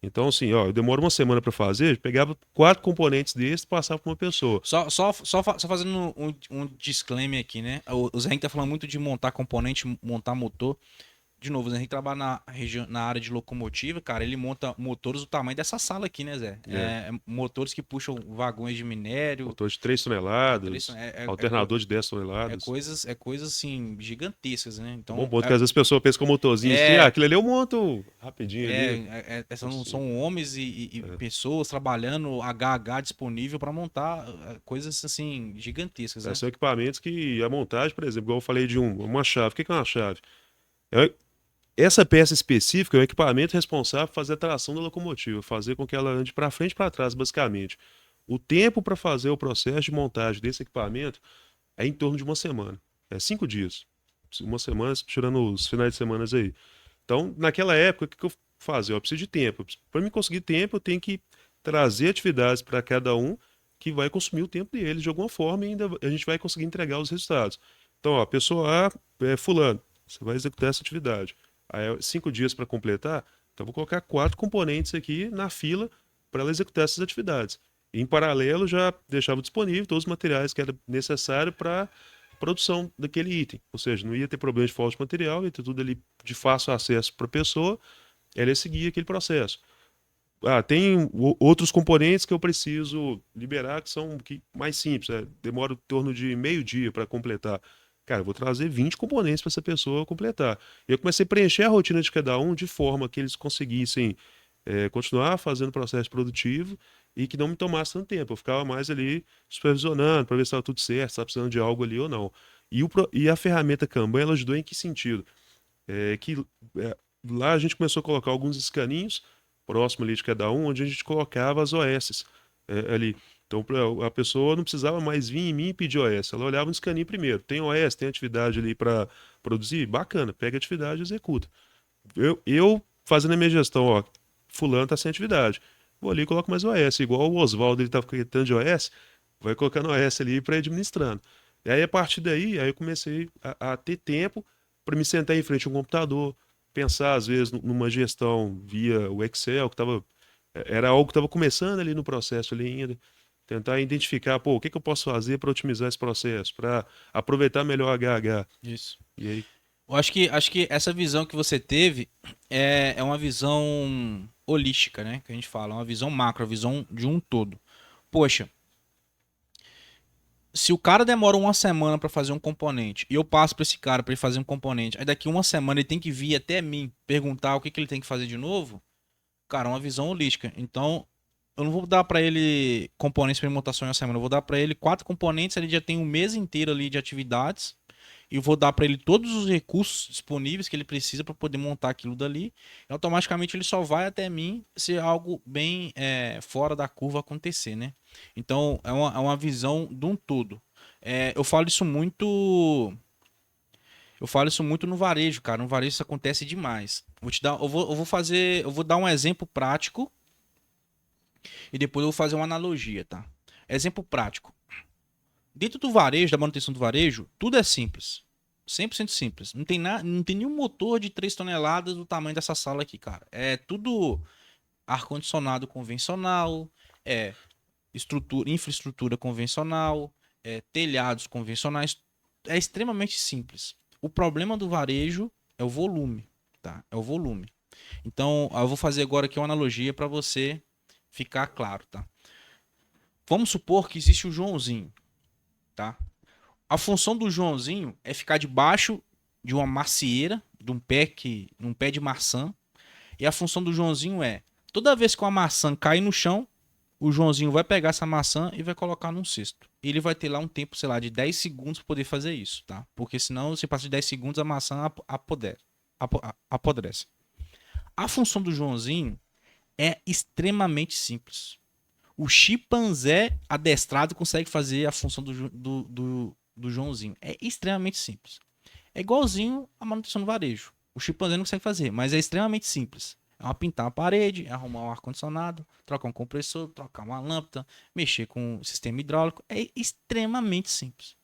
Então, assim, ó, eu demoro uma semana para fazer, pegava 4 componentes desses e passava para uma pessoa. Só fazendo um disclaimer aqui, né? O Zé Henrique tá falando muito de montar componente, montar motor. De novo, o Zé Henrique trabalha na área de locomotiva, cara. Ele monta motores do tamanho dessa sala aqui, né, Zé? Motores que puxam vagões de minério. Motor de 3 toneladas, alternador de 10 É toneladas. coisas assim, gigantescas, né? Então, Bom ponto que às vezes a pessoa pensa com o motorzinho assim, aquilo ali eu monto rapidinho ali. são homens e pessoas trabalhando, HH disponível para montar coisas assim, gigantescas, né? São equipamentos que a montagem, por exemplo, igual eu falei de uma chave. O que é uma chave? Essa peça específica é o equipamento responsável por fazer a tração da locomotiva, fazer com que ela ande para frente e para trás, basicamente. O tempo para fazer o processo de montagem desse equipamento é em torno de uma semana. É 5 dias. Uma semana, tirando os finais de semana aí. Então, naquela época, o que eu fazia? Eu preciso de tempo. Para me conseguir tempo, eu tenho que trazer atividades para cada um que vai consumir o tempo deles de alguma forma e ainda a gente vai conseguir entregar os resultados. Então, ó, a pessoa A é fulano, você vai executar essa atividade. Aí, 5 dias para completar, então vou colocar 4 componentes aqui na fila para ela executar essas atividades. E, em paralelo, já deixava disponível todos os materiais que era necessário para produção daquele item. Ou seja, não ia ter problema de falta de material, ia ter tudo ali de fácil acesso para a pessoa, ela ia seguir aquele processo. Tem outros componentes que eu preciso liberar que são mais simples, demora em torno de meio dia para completar. Cara, eu vou trazer 20 componentes para essa pessoa completar. E eu comecei a preencher a rotina de cada um de forma que eles conseguissem continuar fazendo o processo produtivo e que não me tomasse tanto tempo. Eu ficava mais ali supervisionando para ver se estava tudo certo, se estava precisando de algo ali ou não. E a ferramenta Kanban, ela ajudou em que sentido? Lá a gente começou a colocar alguns escaninhos próximo ali de cada um, onde a gente colocava as OS ali. Então a pessoa não precisava mais vir em mim e pedir OS. Ela olhava no escaninho primeiro. Tem OS, tem atividade ali para produzir? Bacana, pega a atividade e executa. Eu fazendo a minha gestão, ó, fulano está sem atividade. Vou ali e coloco mais OS. Igual o Oswaldo, ele estava com tanto de OS, vai colocando OS ali para ir administrando. E aí, a partir daí, aí eu comecei a ter tempo para me sentar em frente a um computador, pensar, às vezes, numa gestão via o Excel, era algo que estava começando ali no processo ali ainda. Tentar identificar, pô, o que eu posso fazer para otimizar esse processo, para aproveitar melhor o HH. Isso. E aí? Eu acho que essa visão que você teve é uma visão holística, né? Que a gente fala, uma visão macro, uma visão de um todo. Poxa, se o cara demora uma semana para fazer um componente e eu passo para esse cara para ele fazer um componente, aí daqui uma semana ele tem que vir até mim perguntar o que ele tem que fazer de novo, cara, é uma visão holística. Então, eu não vou dar para ele componentes para montação em uma semana, eu vou dar para ele 4 componentes, ele já tem um mês inteiro ali de atividades. E vou dar para ele todos os recursos disponíveis que ele precisa para poder montar aquilo dali. E automaticamente ele só vai até mim se algo bem fora da curva acontecer, né? Então é uma visão de um todo. Eu falo isso muito. Eu falo isso muito no varejo, cara. No varejo isso acontece demais. Eu vou dar um exemplo prático e depois eu vou fazer uma analogia, tá? Exemplo prático. Dentro do varejo, da manutenção do varejo, tudo é simples. 100% simples. Não tem nenhum motor de 3 toneladas do tamanho dessa sala aqui, cara. É tudo ar-condicionado convencional, infraestrutura convencional, telhados convencionais. É extremamente simples. O problema do varejo é o volume, tá? É o volume. Então, eu vou fazer agora aqui uma analogia para você ficar claro, tá? Vamos supor que existe o Joãozinho, tá? A função do Joãozinho é ficar debaixo de uma macieira, de um pé de maçã, e a função do Joãozinho é, toda vez que uma maçã cai no chão, o Joãozinho vai pegar essa maçã e vai colocar num cesto. Ele vai ter lá um tempo, sei lá, de 10 segundos para poder fazer isso, tá? Porque senão, se passa de 10 segundos, a maçã apodrece. A função do Joãozinho é extremamente simples. O chimpanzé adestrado consegue fazer a função do Joãozinho. É extremamente simples. É igualzinho a manutenção do varejo. O chimpanzé não consegue fazer, mas é extremamente simples. É pintar uma parede, arrumar um ar-condicionado, trocar um compressor, trocar uma lâmpada, mexer com o sistema hidráulico. É extremamente simples.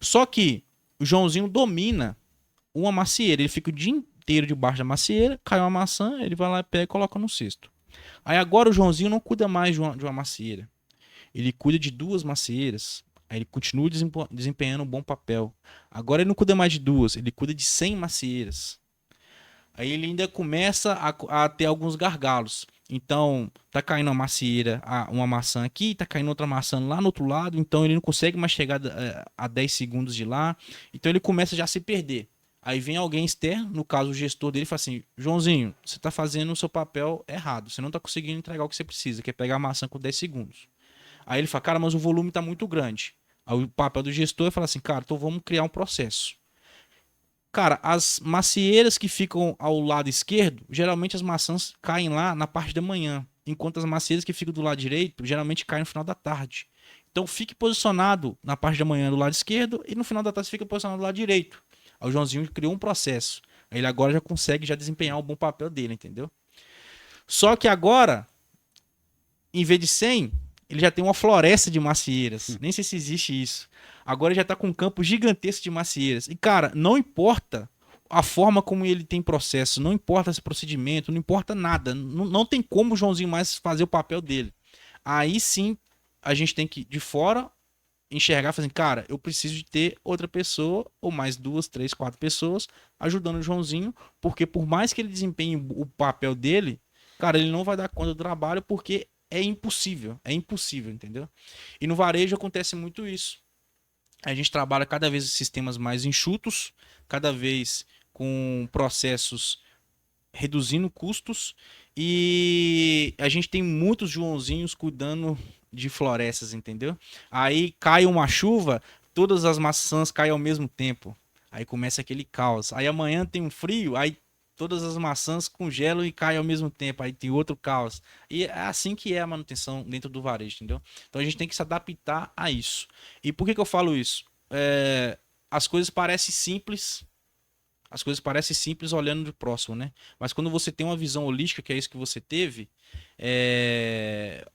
Só que o Joãozinho domina uma macieira. Ele fica o dia inteiro debaixo da macieira, cai uma maçã, ele vai lá, pega e coloca no cesto. Aí agora o Joãozinho não cuida mais de uma macieira. Ele cuida de 2 macieiras. Aí ele continua desempenhando um bom papel. Agora ele não cuida mais de 2, ele cuida de 100 macieiras. Aí ele ainda começa a ter alguns gargalos. Então, tá caindo uma macieira, uma maçã aqui, tá caindo outra maçã lá no outro lado, então ele não consegue mais chegar a 10 segundos de lá. Então ele começa já a se perder. Aí vem alguém externo, no caso o gestor dele, e fala assim: Joãozinho, você tá fazendo o seu papel errado, você não tá conseguindo entregar o que você precisa, que é pegar a maçã com 10 segundos. Aí ele fala: cara, mas o volume tá muito grande. Aí o papel do gestor é falar assim: cara, então vamos criar um processo. Cara, as macieiras que ficam ao lado esquerdo, geralmente as maçãs caem lá na parte da manhã, enquanto as macieiras que ficam do lado direito, geralmente caem no final da tarde. Então fique posicionado na parte da manhã do lado esquerdo e no final da tarde fica posicionado do lado direito. Aí o Joãozinho criou um processo. Aí ele agora já consegue desempenhar o bom papel dele, entendeu? Só que agora, em vez de 100, ele já tem uma floresta de macieiras. Nem sei se existe isso. Agora ele já tá com um campo gigantesco de macieiras. E, cara, não importa a forma como ele tem processo, não importa esse procedimento, não importa nada. Não tem como o Joãozinho mais fazer o papel dele. Aí sim, a gente tem que, de fora, enxergar, fazendo, cara, eu preciso de ter outra pessoa, ou mais 2, 3, 4 pessoas, ajudando o Joãozinho, porque por mais que ele desempenhe o papel dele, cara, ele não vai dar conta do trabalho, porque é impossível, entendeu? E no varejo acontece muito isso. A gente trabalha cada vez sistemas mais enxutos, cada vez com processos reduzindo custos, e a gente tem muitos Joãozinhos cuidando de florestas, entendeu? Aí cai uma chuva, todas as maçãs caem ao mesmo tempo. Aí começa aquele caos. Aí amanhã tem um frio, aí todas as maçãs congelam e caem ao mesmo tempo. Aí tem outro caos. E é assim que é a manutenção dentro do varejo, entendeu? Então a gente tem que se adaptar a isso. E por que eu falo isso? As coisas parecem simples. As coisas parecem simples olhando de próximo, né? Mas quando você tem uma visão holística, que é isso que você teve,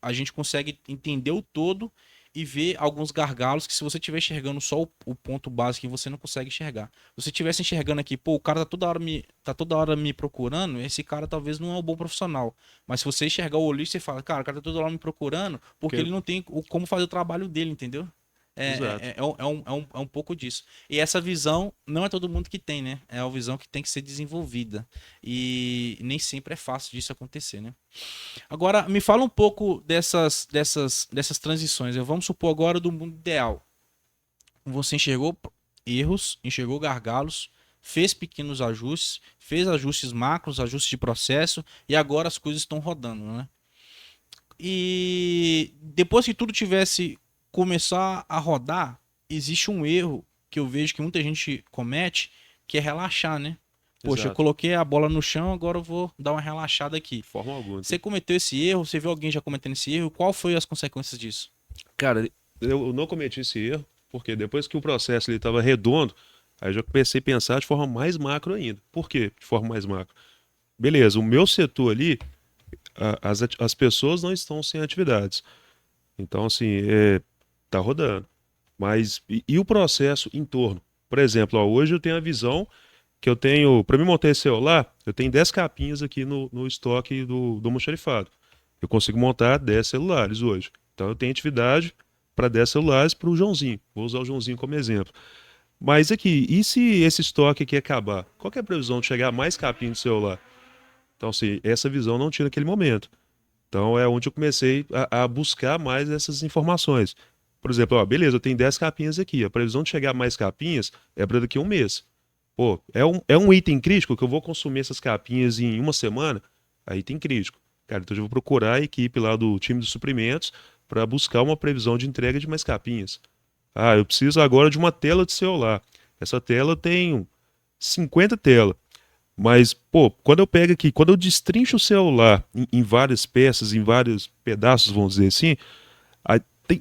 a gente consegue entender o todo e ver alguns gargalos que, se você estiver enxergando só o ponto básico, você não consegue enxergar. Se você estivesse enxergando aqui, pô, o cara tá toda hora me procurando, esse cara talvez não é um bom profissional. Mas se você enxergar o holístico, você fala, cara, o cara tá toda hora me procurando porque ele não tem como fazer o trabalho dele, entendeu? É um pouco disso. E essa visão não é todo mundo que tem, né? É uma visão que tem que ser desenvolvida. E nem sempre é fácil disso acontecer, né? Agora, me fala um pouco dessas transições. Vamos supor agora do mundo ideal. Você enxergou erros, enxergou gargalos, fez pequenos ajustes, fez ajustes macros, ajustes de processo, e agora as coisas estão rodando, né? E depois que tudo tivesse começar a rodar, existe um erro que eu vejo que muita gente comete, que é relaxar, né? Poxa, Exato. eu coloquei a bola no chão, agora eu vou dar uma relaxada aqui. De forma alguma. Você cometeu esse erro? Você viu alguém já cometendo esse erro? Qual foi as consequências disso? Cara, eu não cometi esse erro, porque depois que o processo estava redondo, Aí eu já comecei a pensar de forma mais macro ainda. Por quê? De forma mais macro. Beleza, o meu setor ali, as pessoas não estão sem atividades. Então, assim, tá rodando. Mas, e o processo em torno? Por exemplo, ó, hoje eu tenho a visão que eu tenho, para me montar esse celular, eu tenho 10 capinhas aqui no estoque do almoxarifado. Eu consigo montar 10 celulares hoje. Então eu tenho atividade para 10 celulares para o Joãozinho. Vou usar o Joãozinho como exemplo. Mas aqui, e se esse estoque aqui acabar? Qual que é a previsão de chegar a mais capinha de celular? Então, assim, essa visão não tinha naquele momento. Então é onde eu comecei a buscar mais essas informações. Por exemplo, ó, beleza, eu tenho 10 capinhas aqui. A previsão de chegar a mais capinhas é para daqui a um mês. Pô, é um item crítico que eu vou consumir essas capinhas em uma semana? Aí item crítico. Cara, então eu vou procurar a equipe lá do time de suprimentos para buscar uma previsão de entrega de mais capinhas. Ah, eu preciso agora de uma tela de celular. Essa tela tem 50 telas. Mas, pô, quando eu pego aqui, quando eu destrincho o celular em várias peças, em vários pedaços, vamos dizer assim,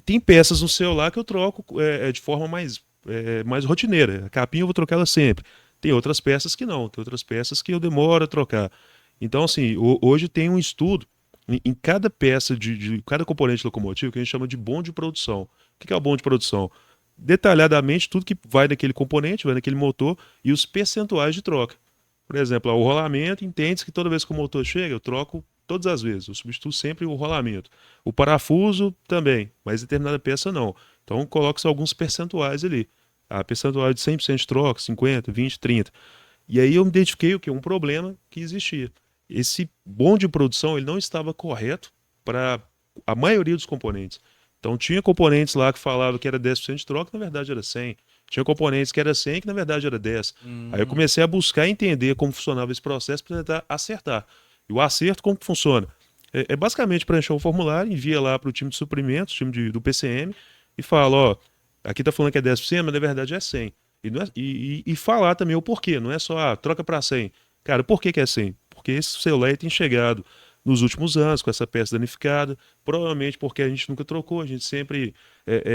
tem peças no celular que eu troco de forma mais rotineira. A capinha eu vou trocar ela sempre. Tem outras peças que não, tem outras peças que eu demoro a trocar. Então, assim, hoje tem um estudo em cada peça de cada componente locomotivo que a gente chama de bonde de produção. O que é o bonde de produção? Detalhadamente tudo que vai naquele componente, vai naquele motor e os percentuais de troca. Por exemplo, o rolamento entende que toda vez que o motor chega, eu troco todas as vezes, eu substituo sempre o rolamento. O parafuso também, mas determinada peça não. Então coloca-se alguns percentuais ali. A percentual de 100% de troca, 50, 20, 30. E aí eu me identifiquei o que um problema que existia. Esse bonde de produção ele não estava correto para a maioria dos componentes. Então tinha componentes lá que falavam que era 10% de troca, na verdade era 100. Tinha componentes que era 100, que na verdade era 10. Aí eu comecei a buscar entender como funcionava esse processo para tentar acertar. E o acerto, como que funciona? É basicamente preencher um formulário, envia lá para o time de suprimentos, do PCM, e fala, ó, aqui tá falando que é 10%, mas na verdade é 100. E falar também o porquê, não é só, troca para 100. Cara, por que é 100? Porque esse celular tem chegado nos últimos anos com essa peça danificada, provavelmente porque a gente nunca trocou, a gente sempre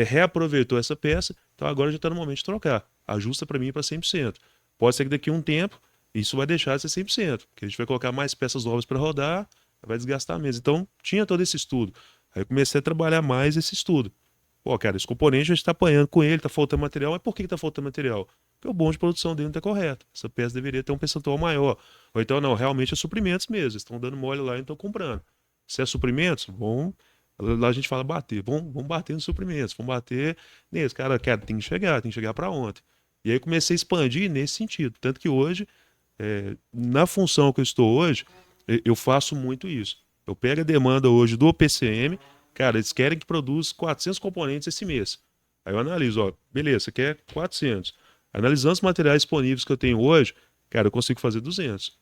reaproveitou essa peça, então agora já está no momento de trocar. Ajusta para mim para 100%. Pode ser que daqui a um tempo isso vai deixar de ser 100%, porque a gente vai colocar mais peças novas para rodar, vai desgastar mesmo. Então tinha todo esse estudo. Aí eu comecei a trabalhar mais esse estudo. Pô, cara, esse componente a gente está apanhando com ele, está faltando material, mas por que está faltando material? Porque o bonde de produção dele não está correto. Essa peça deveria ter um percentual maior. Ou então, não, realmente é suprimentos mesmo. Estão dando mole lá e estão comprando. Se é suprimentos, lá a gente fala bater. Vamos bater nos suprimentos, vamos bater nesse. Cara, tem que chegar para ontem. E aí eu comecei a expandir nesse sentido. Tanto que hoje, na função que eu estou hoje, eu faço muito isso. Eu pego a demanda hoje do PCM, cara, eles querem que produza 400 componentes esse mês. Aí eu analiso, ó, beleza, você quer 400. Analisando os materiais disponíveis que eu tenho hoje, cara, eu consigo fazer 200.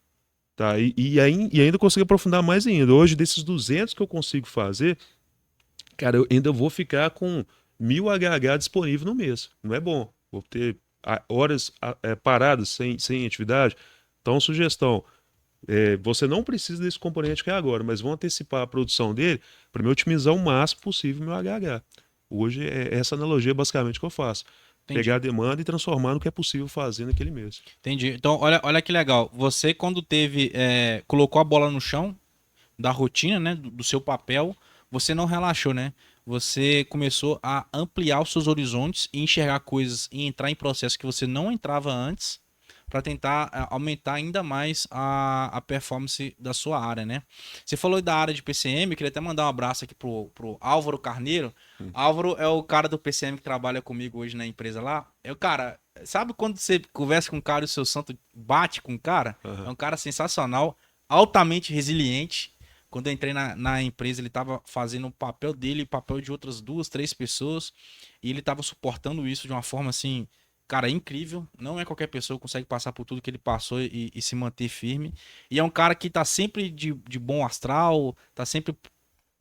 Tá? E ainda consigo aprofundar mais ainda. Hoje, desses 200 que eu consigo fazer, cara, eu ainda vou ficar com 1000 HH disponível no mês. Não é bom. Vou ter horas paradas sem atividade. Então, sugestão, você não precisa desse componente que é agora, mas vão antecipar a produção dele para me otimizar o máximo possível o meu HH. Hoje, essa analogia basicamente que eu faço. Entendi. Pegar a demanda e transformar no que é possível fazer naquele mês. Entendi. Então, olha que legal. Você, quando colocou a bola no chão da rotina, né, do seu papel, você não relaxou, né? Você começou a ampliar os seus horizontes e enxergar coisas e entrar em processos que você não entrava antes para tentar aumentar ainda mais a performance da sua área, né? Você falou da área de PCM, eu queria até mandar um abraço aqui pro Álvaro Carneiro. Álvaro é o cara do PCM que trabalha comigo hoje na empresa lá. É o cara, sabe quando você conversa com um cara e o seu santo bate com o cara? Uhum. É um cara sensacional, altamente resiliente. Quando eu entrei na empresa, ele estava fazendo o papel dele e o papel de outras 2, 3 pessoas. E ele estava suportando isso de uma forma assim, cara, incrível. Não é qualquer pessoa que consegue passar por tudo que ele passou e se manter firme. E é um cara que tá sempre de bom astral, tá sempre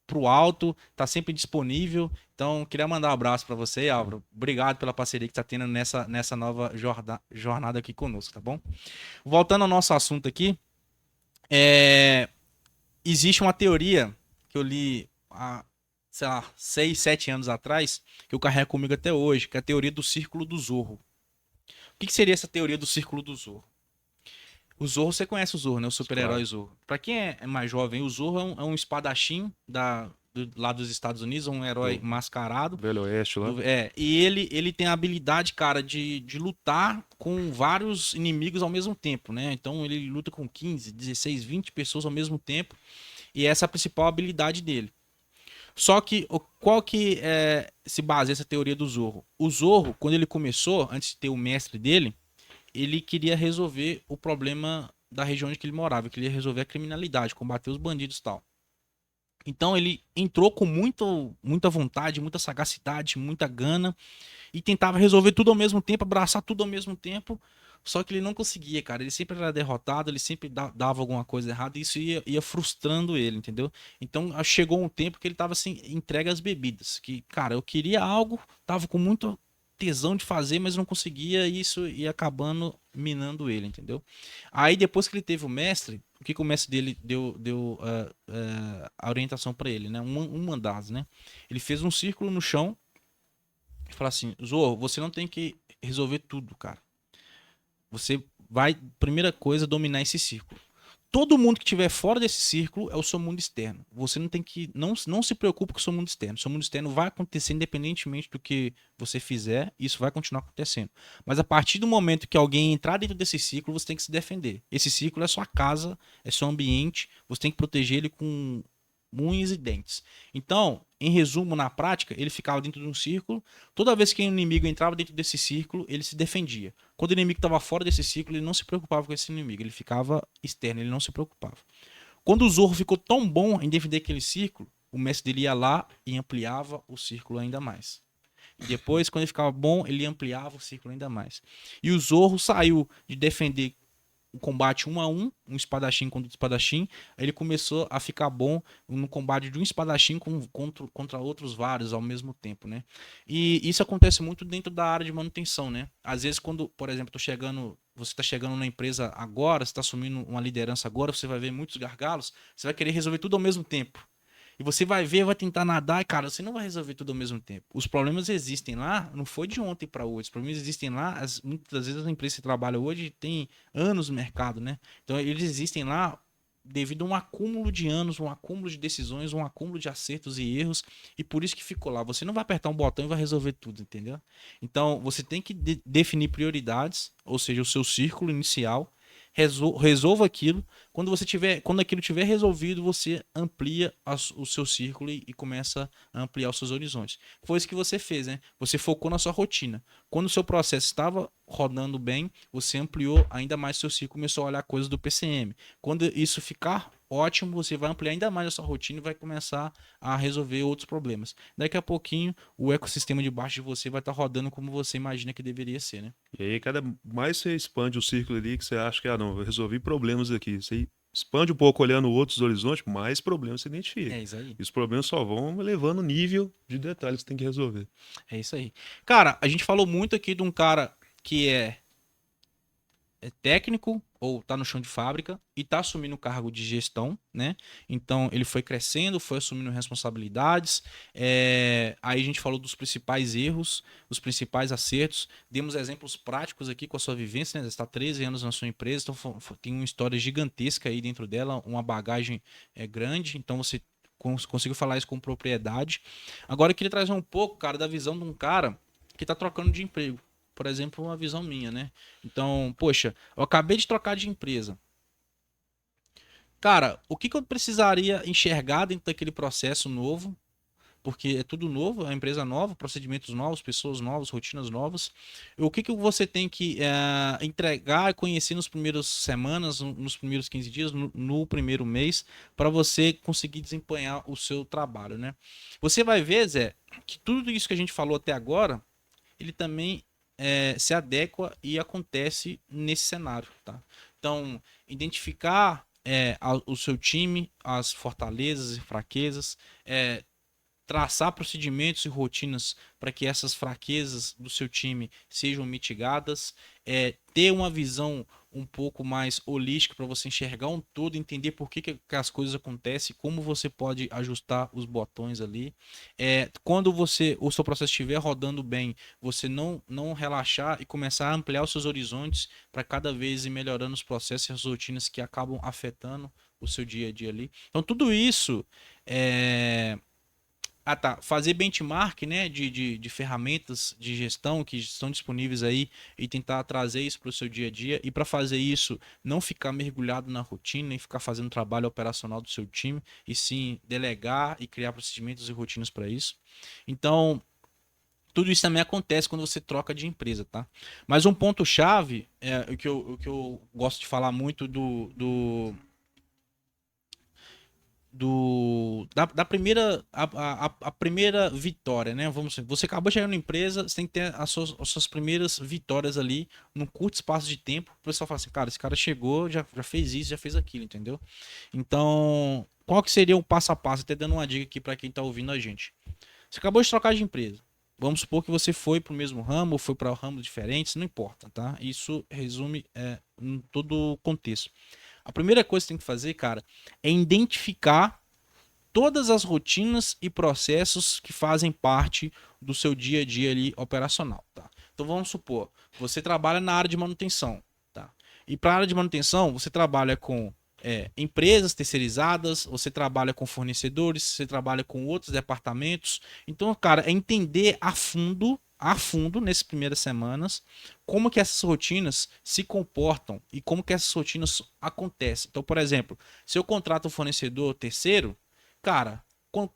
pro alto, tá sempre disponível. Então, queria mandar um abraço para você, Álvaro. Obrigado pela parceria que tá tendo nessa nova jornada aqui conosco, tá bom? Voltando ao nosso assunto aqui, existe uma teoria que eu li há, sei lá, 6, 7 anos atrás, que eu carrego comigo até hoje, que é a teoria do círculo do Zorro. que seria essa teoria do círculo do Zorro? O Zorro, você conhece o Zorro, né? O super-herói Claro. Zorro. Pra quem é mais jovem, o Zorro é um espadachim lá dos Estados Unidos, um herói Do mascarado. Velho Oeste lá. E ele tem a habilidade, cara, de lutar com vários inimigos ao mesmo tempo, né? Então ele luta com 15, 16, 20 pessoas ao mesmo tempo. E essa é a principal habilidade dele. Só que qual que se baseia essa teoria do Zorro? O Zorro, quando ele começou, antes de ter o mestre dele, ele queria resolver o problema da região onde que ele morava, ele queria resolver a criminalidade, combater os bandidos e tal. Então ele entrou com muita vontade, muita sagacidade, muita gana e tentava resolver tudo ao mesmo tempo, abraçar tudo ao mesmo tempo. Só que ele não conseguia, cara. Ele sempre era derrotado, ele sempre dava alguma coisa errada e isso ia frustrando ele, entendeu? Então chegou um tempo que ele tava assim, entregue às bebidas. Que, cara, eu queria algo, tava com muito tesão de fazer, mas não conseguia e isso ia acabando minando ele, entendeu? Aí depois que ele teve o mestre, o que o mestre dele deu a orientação pra ele, né? Um mandado, né? Ele fez um círculo no chão e falou assim: Zorro, você não tem que resolver tudo, cara. Você vai, primeira coisa, dominar esse círculo. Todo mundo que estiver fora desse círculo é o seu mundo externo. Você não tem que. Não se preocupe com o seu mundo externo. O seu mundo externo vai acontecer independentemente do que você fizer, isso vai continuar acontecendo. Mas a partir do momento que alguém entrar dentro desse ciclo, você tem que se defender. Esse ciclo é sua casa, é seu ambiente, você tem que proteger ele com unhas e dentes. Então, em resumo, na prática, ele ficava dentro de um círculo. Toda vez que um inimigo entrava dentro desse círculo, ele se defendia. Quando o inimigo estava fora desse círculo, ele não se preocupava com esse inimigo. Ele ficava externo, ele não se preocupava. Quando o Zorro ficou tão bom em defender aquele círculo, o mestre dele ia lá e ampliava o círculo ainda mais. E depois, quando ele ficava bom, ele ampliava o círculo ainda mais. E o Zorro saiu de defender um combate 1 a 1, um espadachim contra outro espadachim, aí ele começou a ficar bom no combate de um espadachim contra outros vários ao mesmo tempo, né? E isso acontece muito dentro da área de manutenção, né? Às vezes quando, por exemplo, você está chegando na empresa agora, você está assumindo uma liderança agora, você vai ver muitos gargalos, você vai querer resolver tudo ao mesmo tempo. E você vai ver, vai tentar nadar, e cara, você não vai resolver tudo ao mesmo tempo. Os problemas existem lá, não foi de ontem para hoje. Os problemas existem lá, muitas vezes as empresas que trabalham hoje têm anos no mercado, né? Então eles existem lá devido a um acúmulo de anos, um acúmulo de decisões, um acúmulo de acertos e erros, e por isso que ficou lá. Você não vai apertar um botão e vai resolver tudo, entendeu? Então você tem que definir prioridades, ou seja, o seu círculo inicial. Resolva aquilo. Quando aquilo tiver resolvido, você amplia o seu círculo e começa a ampliar os seus horizontes. Foi isso que você fez, né? Você focou na sua rotina. Quando o seu processo estava rodando bem, você ampliou ainda mais o seu círculo, começou a olhar coisas do PCM. Quando isso ficar ótimo, você vai ampliar ainda mais a sua rotina e vai começar a resolver outros problemas. Daqui a pouquinho, o ecossistema debaixo de você vai estar rodando como você imagina que deveria ser, né? E aí, cada mais você expande o círculo ali, que você acha que, não, eu resolvi problemas aqui. Você expande um pouco olhando outros horizontes, mais problemas você identifica. É isso aí. E os problemas só vão elevando o nível de detalhes que você tem que resolver. É isso aí. Cara, a gente falou muito aqui de um cara que é técnico ou tá no chão de fábrica e tá assumindo o cargo de gestão, né? Então ele foi crescendo, foi assumindo responsabilidades. Aí a gente falou dos principais erros, os principais acertos. Demos exemplos práticos aqui com a sua vivência, né? Você está 13 anos na sua empresa, então tem uma história gigantesca aí dentro dela, uma bagagem grande. Então você conseguiu falar isso com propriedade. Agora eu queria trazer um pouco, cara, da visão de um cara que tá trocando de emprego. Por exemplo, uma visão minha, né? Então, poxa, eu acabei de trocar de empresa. Cara, o que eu precisaria enxergar dentro daquele processo novo? Porque é tudo novo, é uma empresa nova, procedimentos novos, pessoas novas, rotinas novas. O que você tem que entregar e conhecer nos primeiros semanas, nos primeiros 15 dias, no primeiro mês, para você conseguir desempenhar o seu trabalho, né? Você vai ver, Zé, que tudo isso que a gente falou até agora, ele também se adequa e acontece nesse cenário, tá? Então, identificar o seu time, as fortalezas e fraquezas, traçar procedimentos e rotinas para que essas fraquezas do seu time sejam mitigadas, ter uma visão um pouco mais holístico para você enxergar um todo, entender por que as coisas acontecem, como você pode ajustar os botões ali. Quando o seu processo estiver rodando bem, você não relaxar e começar a ampliar os seus horizontes para cada vez ir melhorando os processos e as rotinas que acabam afetando o seu dia a dia ali. Então tudo isso fazer benchmark, né, de ferramentas de gestão que estão disponíveis aí e tentar trazer isso para o seu dia a dia. E para fazer isso, não ficar mergulhado na rotina e ficar fazendo trabalho operacional do seu time, e sim delegar e criar procedimentos e rotinas para isso. Então, tudo isso também acontece quando você troca de empresa, tá? Mas um ponto-chave, o que eu gosto de falar muito da primeira a primeira vitória, né? Vamos dizer, você acabou de chegar na empresa, você tem que ter as suas primeiras vitórias ali num curto espaço de tempo. O pessoal fala assim, cara, esse cara chegou, já fez isso, já fez aquilo, entendeu? Então, qual que seria o passo a passo? Até dando uma dica aqui para quem tá ouvindo a gente. Você acabou de trocar de empresa. Vamos supor que você foi para o mesmo ramo ou foi para ramos diferentes, não importa, tá? Isso resume em todo o contexto. A primeira coisa que você tem que fazer, cara, é identificar todas as rotinas e processos que fazem parte do seu dia a dia ali operacional, tá? Então vamos supor, você trabalha na área de manutenção, tá? E para a área de manutenção, você trabalha com empresas terceirizadas, você trabalha com fornecedores, você trabalha com outros departamentos. Então, cara, é entender a fundo nessas primeiras semanas como que essas rotinas se comportam e como que essas rotinas acontecem. Então, por exemplo, se eu contrato um fornecedor terceiro, cara,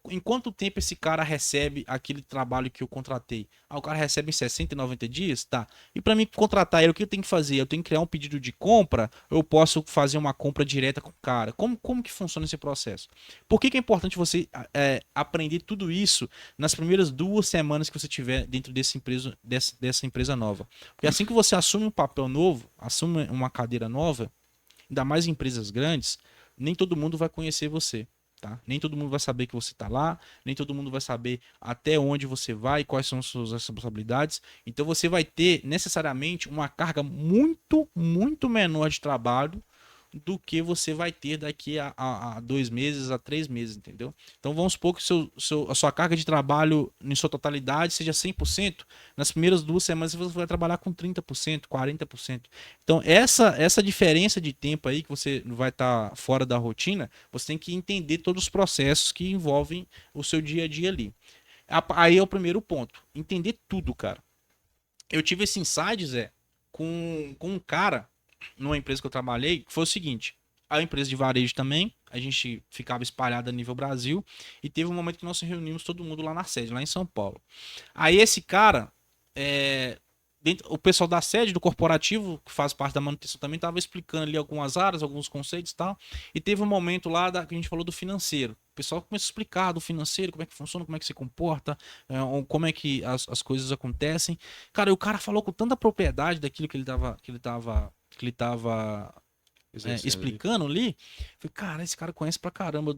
em quanto tempo esse cara recebe aquele trabalho que eu contratei? O cara recebe em 60 e 90 dias? Tá. E para mim contratar ele, o que eu tenho que fazer? Eu tenho que criar um pedido de compra? Ou eu posso fazer uma compra direta com o cara? Como que funciona esse processo? Por que é importante você aprender tudo isso nas primeiras 2 semanas que você tiver dentro dessa empresa nova? Porque assim que você assume um papel novo, assume uma cadeira nova, ainda mais em empresas grandes, nem todo mundo vai conhecer você. Tá? Nem todo mundo vai saber que você está lá, nem todo mundo vai saber até onde você vai, quais são as suas responsabilidades. Então você vai ter necessariamente uma carga muito, muito menor de trabalho do que você vai ter daqui a 2 meses, a 3 meses, entendeu? Então vamos supor que a sua carga de trabalho em sua totalidade seja 100%, nas primeiras 2 semanas você vai trabalhar com 30%, 40%. Então essa diferença de tempo aí que você vai estar fora da rotina, você tem que entender todos os processos que envolvem o seu dia a dia ali. Aí é o primeiro ponto, entender tudo, cara. Eu tive esse insight, Zé, com um cara numa empresa que eu trabalhei, que foi o seguinte: a empresa de varejo também, a gente ficava espalhado a nível Brasil, e teve um momento que nós reunimos todo mundo lá na sede, lá em São Paulo. Aí esse cara, o pessoal da sede, do corporativo, que faz parte da manutenção também, estava explicando ali algumas áreas, alguns conceitos e tal, e teve um momento lá que a gente falou do financeiro. O pessoal começou a explicar do financeiro, como é que funciona, como é que se comporta, como é que as coisas acontecem. Cara, e o cara falou com tanta propriedade daquilo que ele estava explicando ali. Falei, cara, esse cara conhece pra caramba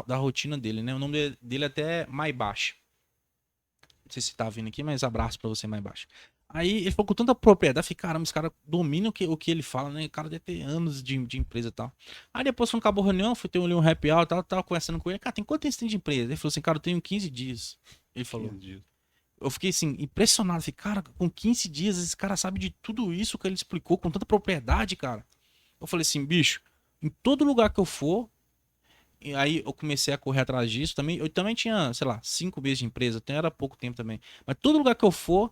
da rotina dele, né? O nome dele até é Maibashi. Não sei se tá vindo aqui, mas abraço pra você, Maibashi. Aí ele falou com tanta propriedade, falei, caramba, esse cara domina o que ele fala, né? O cara deve ter anos de empresa e tal. Aí depois, quando acabou a reunião, fui ter um happy hour e tal, tava conversando com ele. Cara, tem quanto tempo você tem de empresa? Ele falou assim, cara, eu tenho 15 dias. Ele falou. 15 dias. Eu fiquei assim, impressionado. Falei, cara, com 15 dias esse cara sabe de tudo isso que ele explicou com tanta propriedade, cara. Eu falei assim, bicho, em todo lugar que eu for, e aí eu comecei a correr atrás disso também. Eu também tinha, sei lá, 5 meses de empresa, então era pouco tempo também. Mas todo lugar que eu for,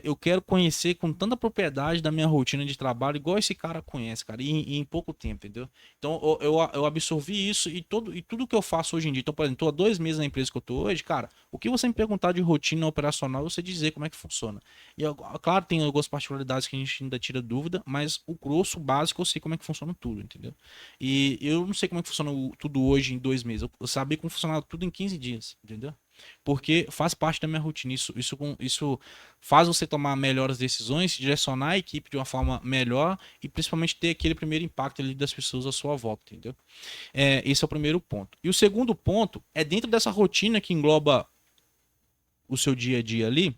eu quero conhecer com tanta propriedade da minha rotina de trabalho, igual esse cara conhece, cara, e em pouco tempo, entendeu? Então eu absorvi isso e tudo que eu faço hoje em dia. Então, por exemplo, tô há 2 meses na empresa que eu tô hoje, cara, o que você me perguntar de rotina operacional, eu sei dizer como é que funciona. E claro, tem algumas particularidades que a gente ainda tira dúvida, mas o grosso, o básico, eu sei como é que funciona tudo, entendeu? E eu não sei como é que funciona tudo hoje em 2 meses. Eu sabia como funcionava tudo em 15 dias, entendeu? Porque faz parte da minha rotina. Isso faz você tomar melhores decisões, direcionar a equipe de uma forma melhor e principalmente ter aquele primeiro impacto ali das pessoas à sua volta, entendeu? Esse é o primeiro ponto. E o segundo ponto é dentro dessa rotina que engloba o seu dia a dia ali,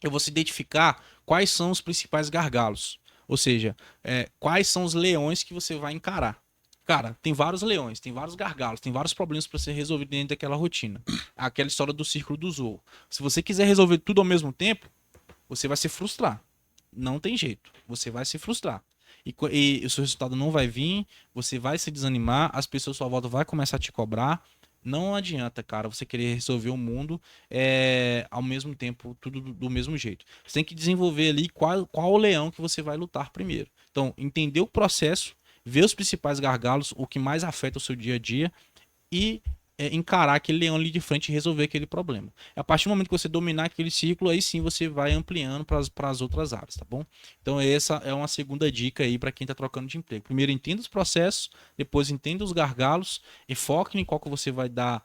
é você identificar quais são os principais gargalos. Ou seja, quais são os leões que você vai encarar? Cara, tem vários leões, tem vários gargalos, tem vários problemas para ser resolvido dentro daquela rotina. Aquela história do círculo do Zorro. Se você quiser resolver tudo ao mesmo tempo, você vai se frustrar. Não tem jeito. Você vai se frustrar. E o seu resultado não vai vir, você vai se desanimar, as pessoas à sua volta vão começar a te cobrar. Não adianta, cara, você querer resolver o mundo ao mesmo tempo, tudo do mesmo jeito. Você tem que desenvolver ali qual o leão que você vai lutar primeiro. Então, entender o processo, ver os principais gargalos, o que mais afeta o seu dia a dia e encarar aquele leão ali de frente e resolver aquele problema. A partir do momento que você dominar aquele ciclo, aí sim você vai ampliando para as outras áreas, tá bom? Então essa é uma segunda dica aí para quem está trocando de emprego. Primeiro entenda os processos, depois entenda os gargalos e foque em qual que você vai dar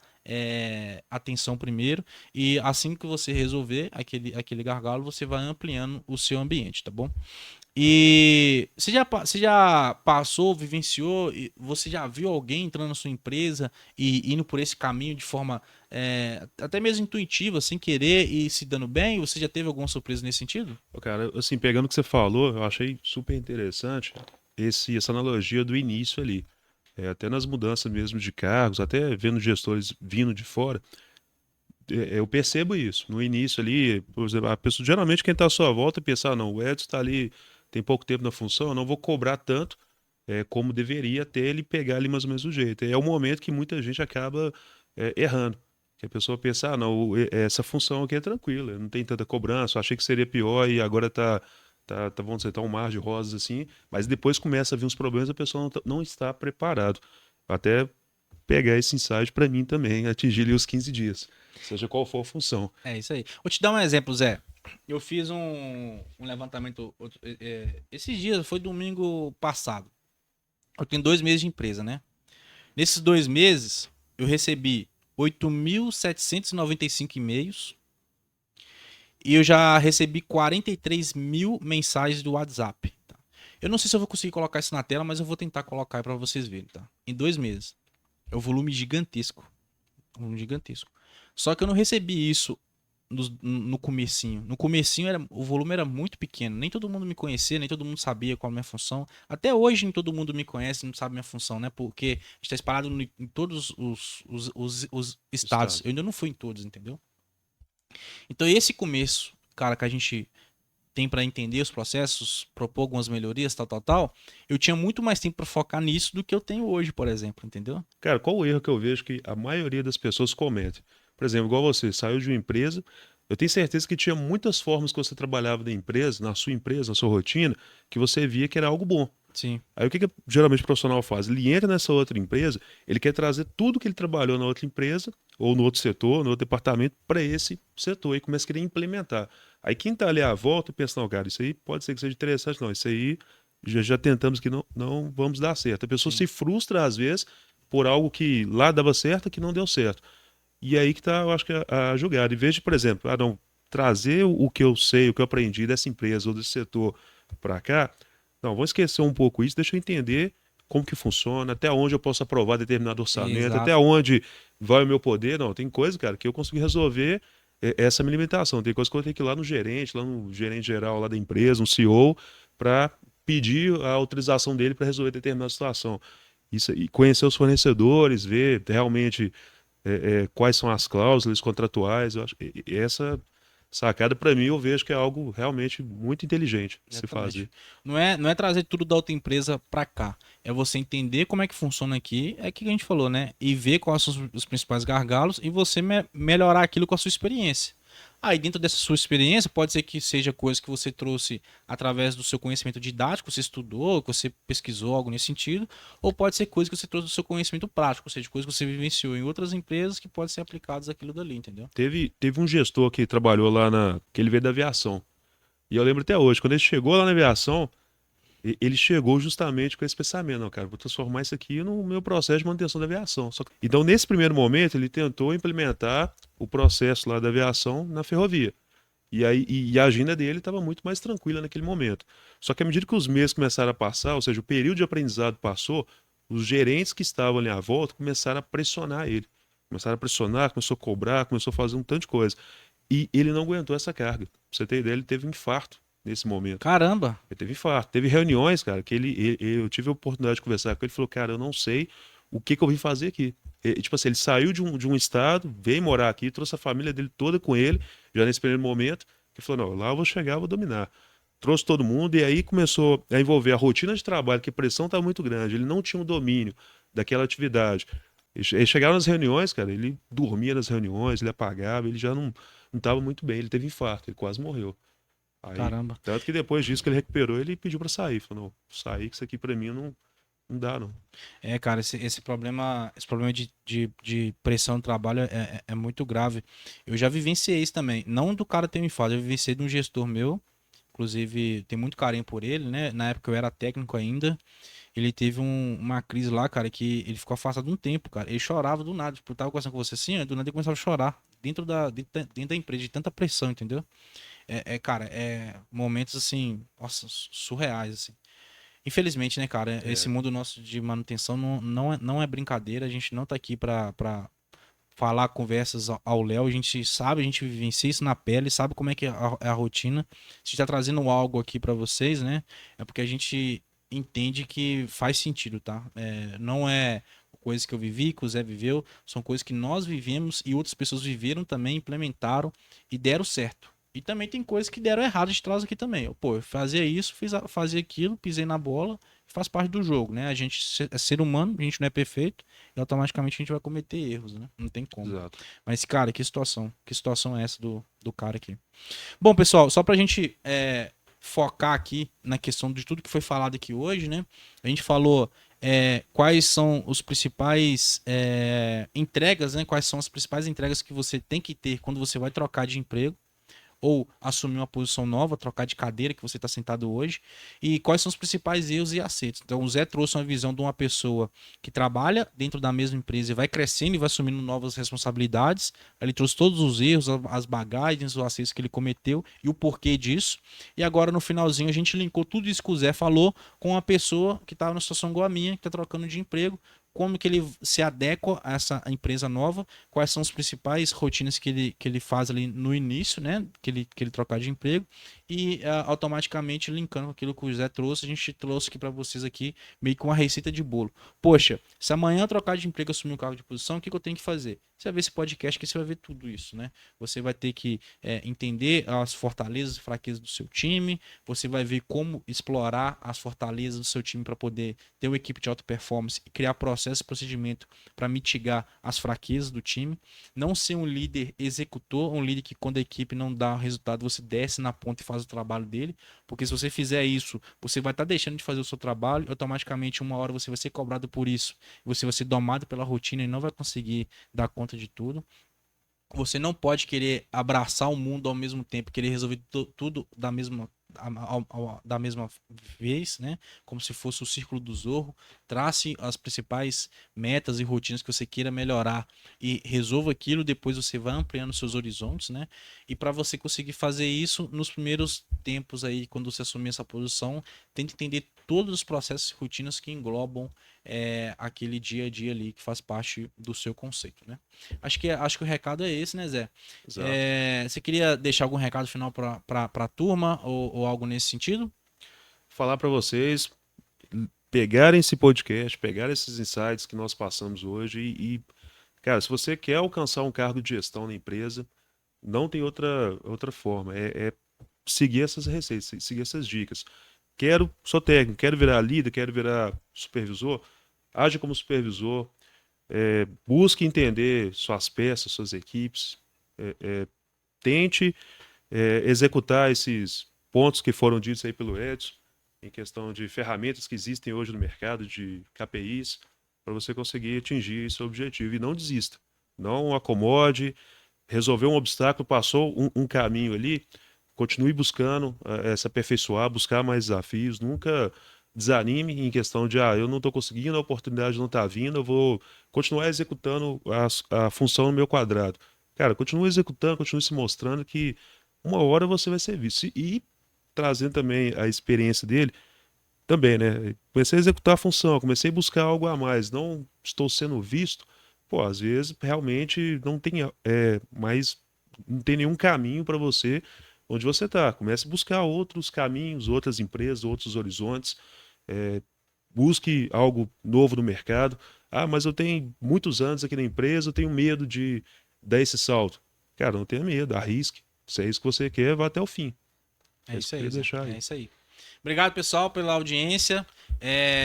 atenção primeiro, e assim que você resolver aquele gargalo, você vai ampliando o seu ambiente, tá bom? E você já passou, vivenciou, você já viu alguém entrando na sua empresa e indo por esse caminho de forma até mesmo intuitiva, sem querer e se dando bem? Você já teve alguma surpresa nesse sentido? Cara, assim, pegando o que você falou, eu achei super interessante essa analogia do início ali. Até nas mudanças mesmo de cargos, até vendo gestores vindo de fora, eu percebo isso. No início ali, por exemplo, a pessoa, geralmente quem está à sua volta pensa, não, o Edson está ali, tem pouco tempo na função, eu não vou cobrar tanto como deveria até ele pegar ali mais ou menos o jeito. É o momento que muita gente acaba errando. Que a pessoa pensa, não, essa função aqui é tranquila, não tem tanta cobrança, eu achei que seria pior e agora vamos dizer, tá um mar de rosas assim, mas depois começa a vir uns problemas, a pessoa não está preparado. Até pegar esse insight para mim também, atingir ali os 15 dias, seja qual for a função. É isso aí. Vou te dar um exemplo, Zé. Eu fiz um levantamento esses dias, foi domingo passado. Eu tenho 2 meses de empresa, né? Nesses 2 meses, eu recebi 8.795 e-mails e eu já recebi 43 mil mensagens do WhatsApp. Tá? Eu não sei se eu vou conseguir colocar isso na tela, mas eu vou tentar colocar para vocês verem, tá? Em 2 meses. É um volume gigantesco. Um volume gigantesco. Só que eu não recebi isso no comecinho. No comecinho o volume era muito pequeno. Nem todo mundo me conhecia, nem todo mundo sabia qual a minha função. Até hoje nem todo mundo me conhece, não sabe minha função, né? Porque a gente está espalhado em todos os estados. Eu ainda não fui em todos, entendeu? Então esse começo, cara, que a gente tem para entender os processos, propor algumas melhorias, tal, eu tinha muito mais tempo para focar nisso do que eu tenho hoje, por exemplo, entendeu? Cara, qual o erro que eu vejo que a maioria das pessoas comete? Por exemplo, igual você, saiu de uma empresa, eu tenho certeza que tinha muitas formas que você trabalhava na empresa, na sua rotina, que você via que era algo bom. Sim. Aí o que geralmente o profissional faz? Ele entra nessa outra empresa, ele quer trazer tudo que ele trabalhou na outra empresa, ou no outro setor, no outro departamento, para esse setor, e começa a querer implementar. Aí quem está ali à volta pensa, não, cara, isso aí pode ser que seja interessante, não, isso aí já tentamos que não vamos dar certo. A pessoa se frustra, às vezes, por algo que lá dava certo, que não deu certo. E aí que está, eu acho que a jogada. Em vez de, por exemplo, não, trazer o que eu sei, o que eu aprendi dessa empresa ou desse setor para cá, não, vou esquecer um pouco isso, deixa eu entender como que funciona, até onde eu posso aprovar determinado orçamento, Exato. até onde vai o meu poder. Não, tem coisa, cara, que eu consegui resolver essa minha limitação. Tem coisa que eu tenho que ir lá no gerente geral lá da empresa, um CEO, para pedir a autorização dele para resolver determinada situação. Isso, e conhecer os fornecedores, ver realmente quais são as cláusulas contratuais. Eu acho, essa sacada, para mim, eu vejo que é algo realmente muito inteligente de se fazer. Não é trazer tudo da outra empresa para cá. É você entender como é que funciona aqui, é o que a gente falou, né? E ver quais são os principais gargalos e você melhorar aquilo com a sua experiência. Aí dentro dessa sua experiência, pode ser que seja coisa que você trouxe através do seu conhecimento didático, você estudou, que você pesquisou algo nesse sentido, ou pode ser coisa que você trouxe do seu conhecimento prático, ou seja, coisa que você vivenciou em outras empresas que podem ser aplicadas aquilo dali, entendeu? Teve um gestor que trabalhou lá que ele veio da aviação. E eu lembro até hoje, quando ele chegou lá na aviação, ele chegou justamente com esse pensamento, não, cara, vou transformar isso aqui no meu processo de manutenção da aviação. Então, nesse primeiro momento, ele tentou implementar o processo lá da aviação na ferrovia. E a agenda dele estava muito mais tranquila naquele momento. Só que à medida que os meses começaram a passar, ou seja, o período de aprendizado passou, os gerentes que estavam ali à volta começaram a pressionar ele. Começaram a pressionar, começou a cobrar, começou a fazer um tanto de coisa. E ele não aguentou essa carga. Pra você ter ideia, ele teve um infarto nesse momento. Caramba. Ele teve infarto. Teve reuniões, cara, que eu tive a oportunidade de conversar com ele. Ele falou, cara, eu não sei o que eu vim fazer aqui. Tipo assim, ele saiu de um estado, veio morar aqui, trouxe a família dele toda com ele, já nesse primeiro momento. Ele falou, não, lá eu vou chegar, eu vou dominar. Trouxe todo mundo e aí começou a envolver a rotina de trabalho, que a pressão estava muito grande. Ele não tinha um domínio daquela atividade. Ele chegava nas reuniões, cara, ele dormia nas reuniões, ele apagava, ele já não estava muito bem. Ele teve infarto, ele quase morreu. Aí, Caramba. tanto que depois disso que ele recuperou, ele pediu pra sair. Falou, não, sair que isso aqui pra mim não dá, não. Cara, esse problema de pressão no trabalho é muito grave. Eu já vivenciei isso também. Não do cara ter um infarto, eu vivenciei de um gestor meu. Inclusive, tem muito carinho por ele, né? Na época eu era técnico ainda. Ele teve uma crise lá, cara, que ele ficou afastado um tempo, cara. Ele chorava do nada. Tipo, eu tava conversando com você assim, do nada ele começava a chorar. Dentro da empresa, de tanta pressão, entendeu? Cara, momentos assim, nossa, surreais, assim. Infelizmente, né, cara, esse mundo nosso de manutenção não é brincadeira. A gente não tá aqui pra falar conversas ao Léo. A gente sabe, a gente vivencia isso na pele, sabe como é que é a rotina. Se tá trazendo algo aqui pra vocês, né, é porque a gente entende que faz sentido, tá? Não é coisa que eu vivi, que o Zé viveu, são coisas que nós vivemos e outras pessoas viveram também, implementaram e deram certo. E também tem coisas que deram errado, a gente traz aqui também. Pô, eu fazia isso, fazia aquilo, pisei na bola, faz parte do jogo, né? A gente é ser humano, a gente não é perfeito, e automaticamente a gente vai cometer erros, né? Não tem como. Exato. Mas, cara, que situação é essa do cara aqui? Bom, pessoal, só pra gente focar aqui na questão de tudo que foi falado aqui hoje, né? A gente falou quais são os principais entregas, né? Quais são as principais entregas que você tem que ter quando você vai trocar de emprego ou assumir uma posição nova, trocar de cadeira que você está sentado hoje, e quais são os principais erros e acertos. Então, o Zé trouxe uma visão de uma pessoa que trabalha dentro da mesma empresa e vai crescendo e vai assumindo novas responsabilidades. Ele trouxe todos os erros, as bagagens, os acertos que ele cometeu e o porquê disso. E agora, no finalzinho, a gente linkou tudo isso que o Zé falou com uma pessoa que estava numa situação igual a minha, que está trocando de emprego, como que ele se adequa a essa empresa nova, quais são as principais rotinas que ele faz ali no início, né, que ele trocar de emprego, e automaticamente linkando com aquilo que o José trouxe, a gente trouxe aqui para vocês aqui meio que uma receita de bolo. Poxa, se amanhã eu trocar de emprego, assumir um cargo de posição, o que eu tenho que fazer? Você vai ver esse podcast que você vai ver tudo isso, né? Você vai ter que entender as fortalezas e fraquezas do seu time, você vai ver como explorar as fortalezas do seu time para poder ter uma equipe de alta performance e criar processo e procedimento para mitigar as fraquezas do time. Não ser um líder executor, um líder que quando a equipe não dá resultado, você desce na ponta e faz o trabalho dele, porque se você fizer isso, você vai estar deixando de fazer o seu trabalho, automaticamente uma hora você vai ser cobrado por isso, você vai ser domado pela rotina e não vai conseguir dar conta de tudo. Você não pode querer abraçar o mundo ao mesmo tempo, querer resolver tudo da mesma vez, né? Como se fosse o círculo do Zorro. Trace as principais metas e rotinas que você queira melhorar e resolva aquilo. Depois você vai ampliando seus horizontes, né? E para você conseguir fazer isso nos primeiros tempos aí, quando você assumir essa posição, tente entender todos os processos e rotinas que englobam aquele dia a dia ali que faz parte do seu conceito, né? Acho que o recado é esse, né, Zé? Exato. Você queria deixar algum recado final para a turma ou algo nesse sentido? Falar para vocês pegarem esse podcast, pegarem esses insights que nós passamos hoje cara, se você quer alcançar um cargo de gestão na empresa, não tem outra forma. É seguir essas receitas, seguir essas dicas. Sou técnico, quero virar líder, quero virar supervisor, age como supervisor, busque entender suas peças, suas equipes, tente executar esses pontos que foram ditos aí pelo Edson, em questão de ferramentas que existem hoje no mercado, de KPIs, para você conseguir atingir esse objetivo. E não desista, não acomode, resolveu um obstáculo, passou um caminho ali, continue buscando se aperfeiçoar, buscar mais desafios, nunca desanime em questão de eu não estou conseguindo, a oportunidade não está vindo, eu vou continuar executando a função no meu quadrado. Cara, continue executando, continue se mostrando que uma hora você vai ser visto. E trazendo também a experiência dele, também, né? Comecei a executar a função, comecei a buscar algo a mais, não estou sendo visto, pô, às vezes realmente não tem mais, não tem nenhum caminho para você onde você está. Comece a buscar outros caminhos, outras empresas, outros horizontes. Busque algo novo no mercado. Ah, mas eu tenho muitos anos aqui na empresa, eu tenho medo de dar esse salto. Cara, não tenha medo, arrisque. Se é isso que você quer, vá até o fim. É isso aí, que eu ia Zé. deixar aí. É isso aí. Obrigado, pessoal, pela audiência.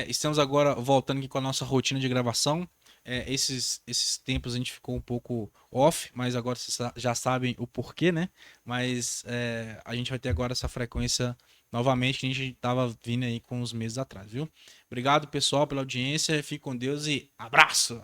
Estamos agora voltando aqui com a nossa rotina de gravação. Esses tempos a gente ficou um pouco off, mas agora vocês já sabem o porquê, né? Mas a gente vai ter agora essa frequência novamente que a gente estava vindo aí com uns meses atrás, viu? Obrigado, pessoal, pela audiência. Fique com Deus e abraço!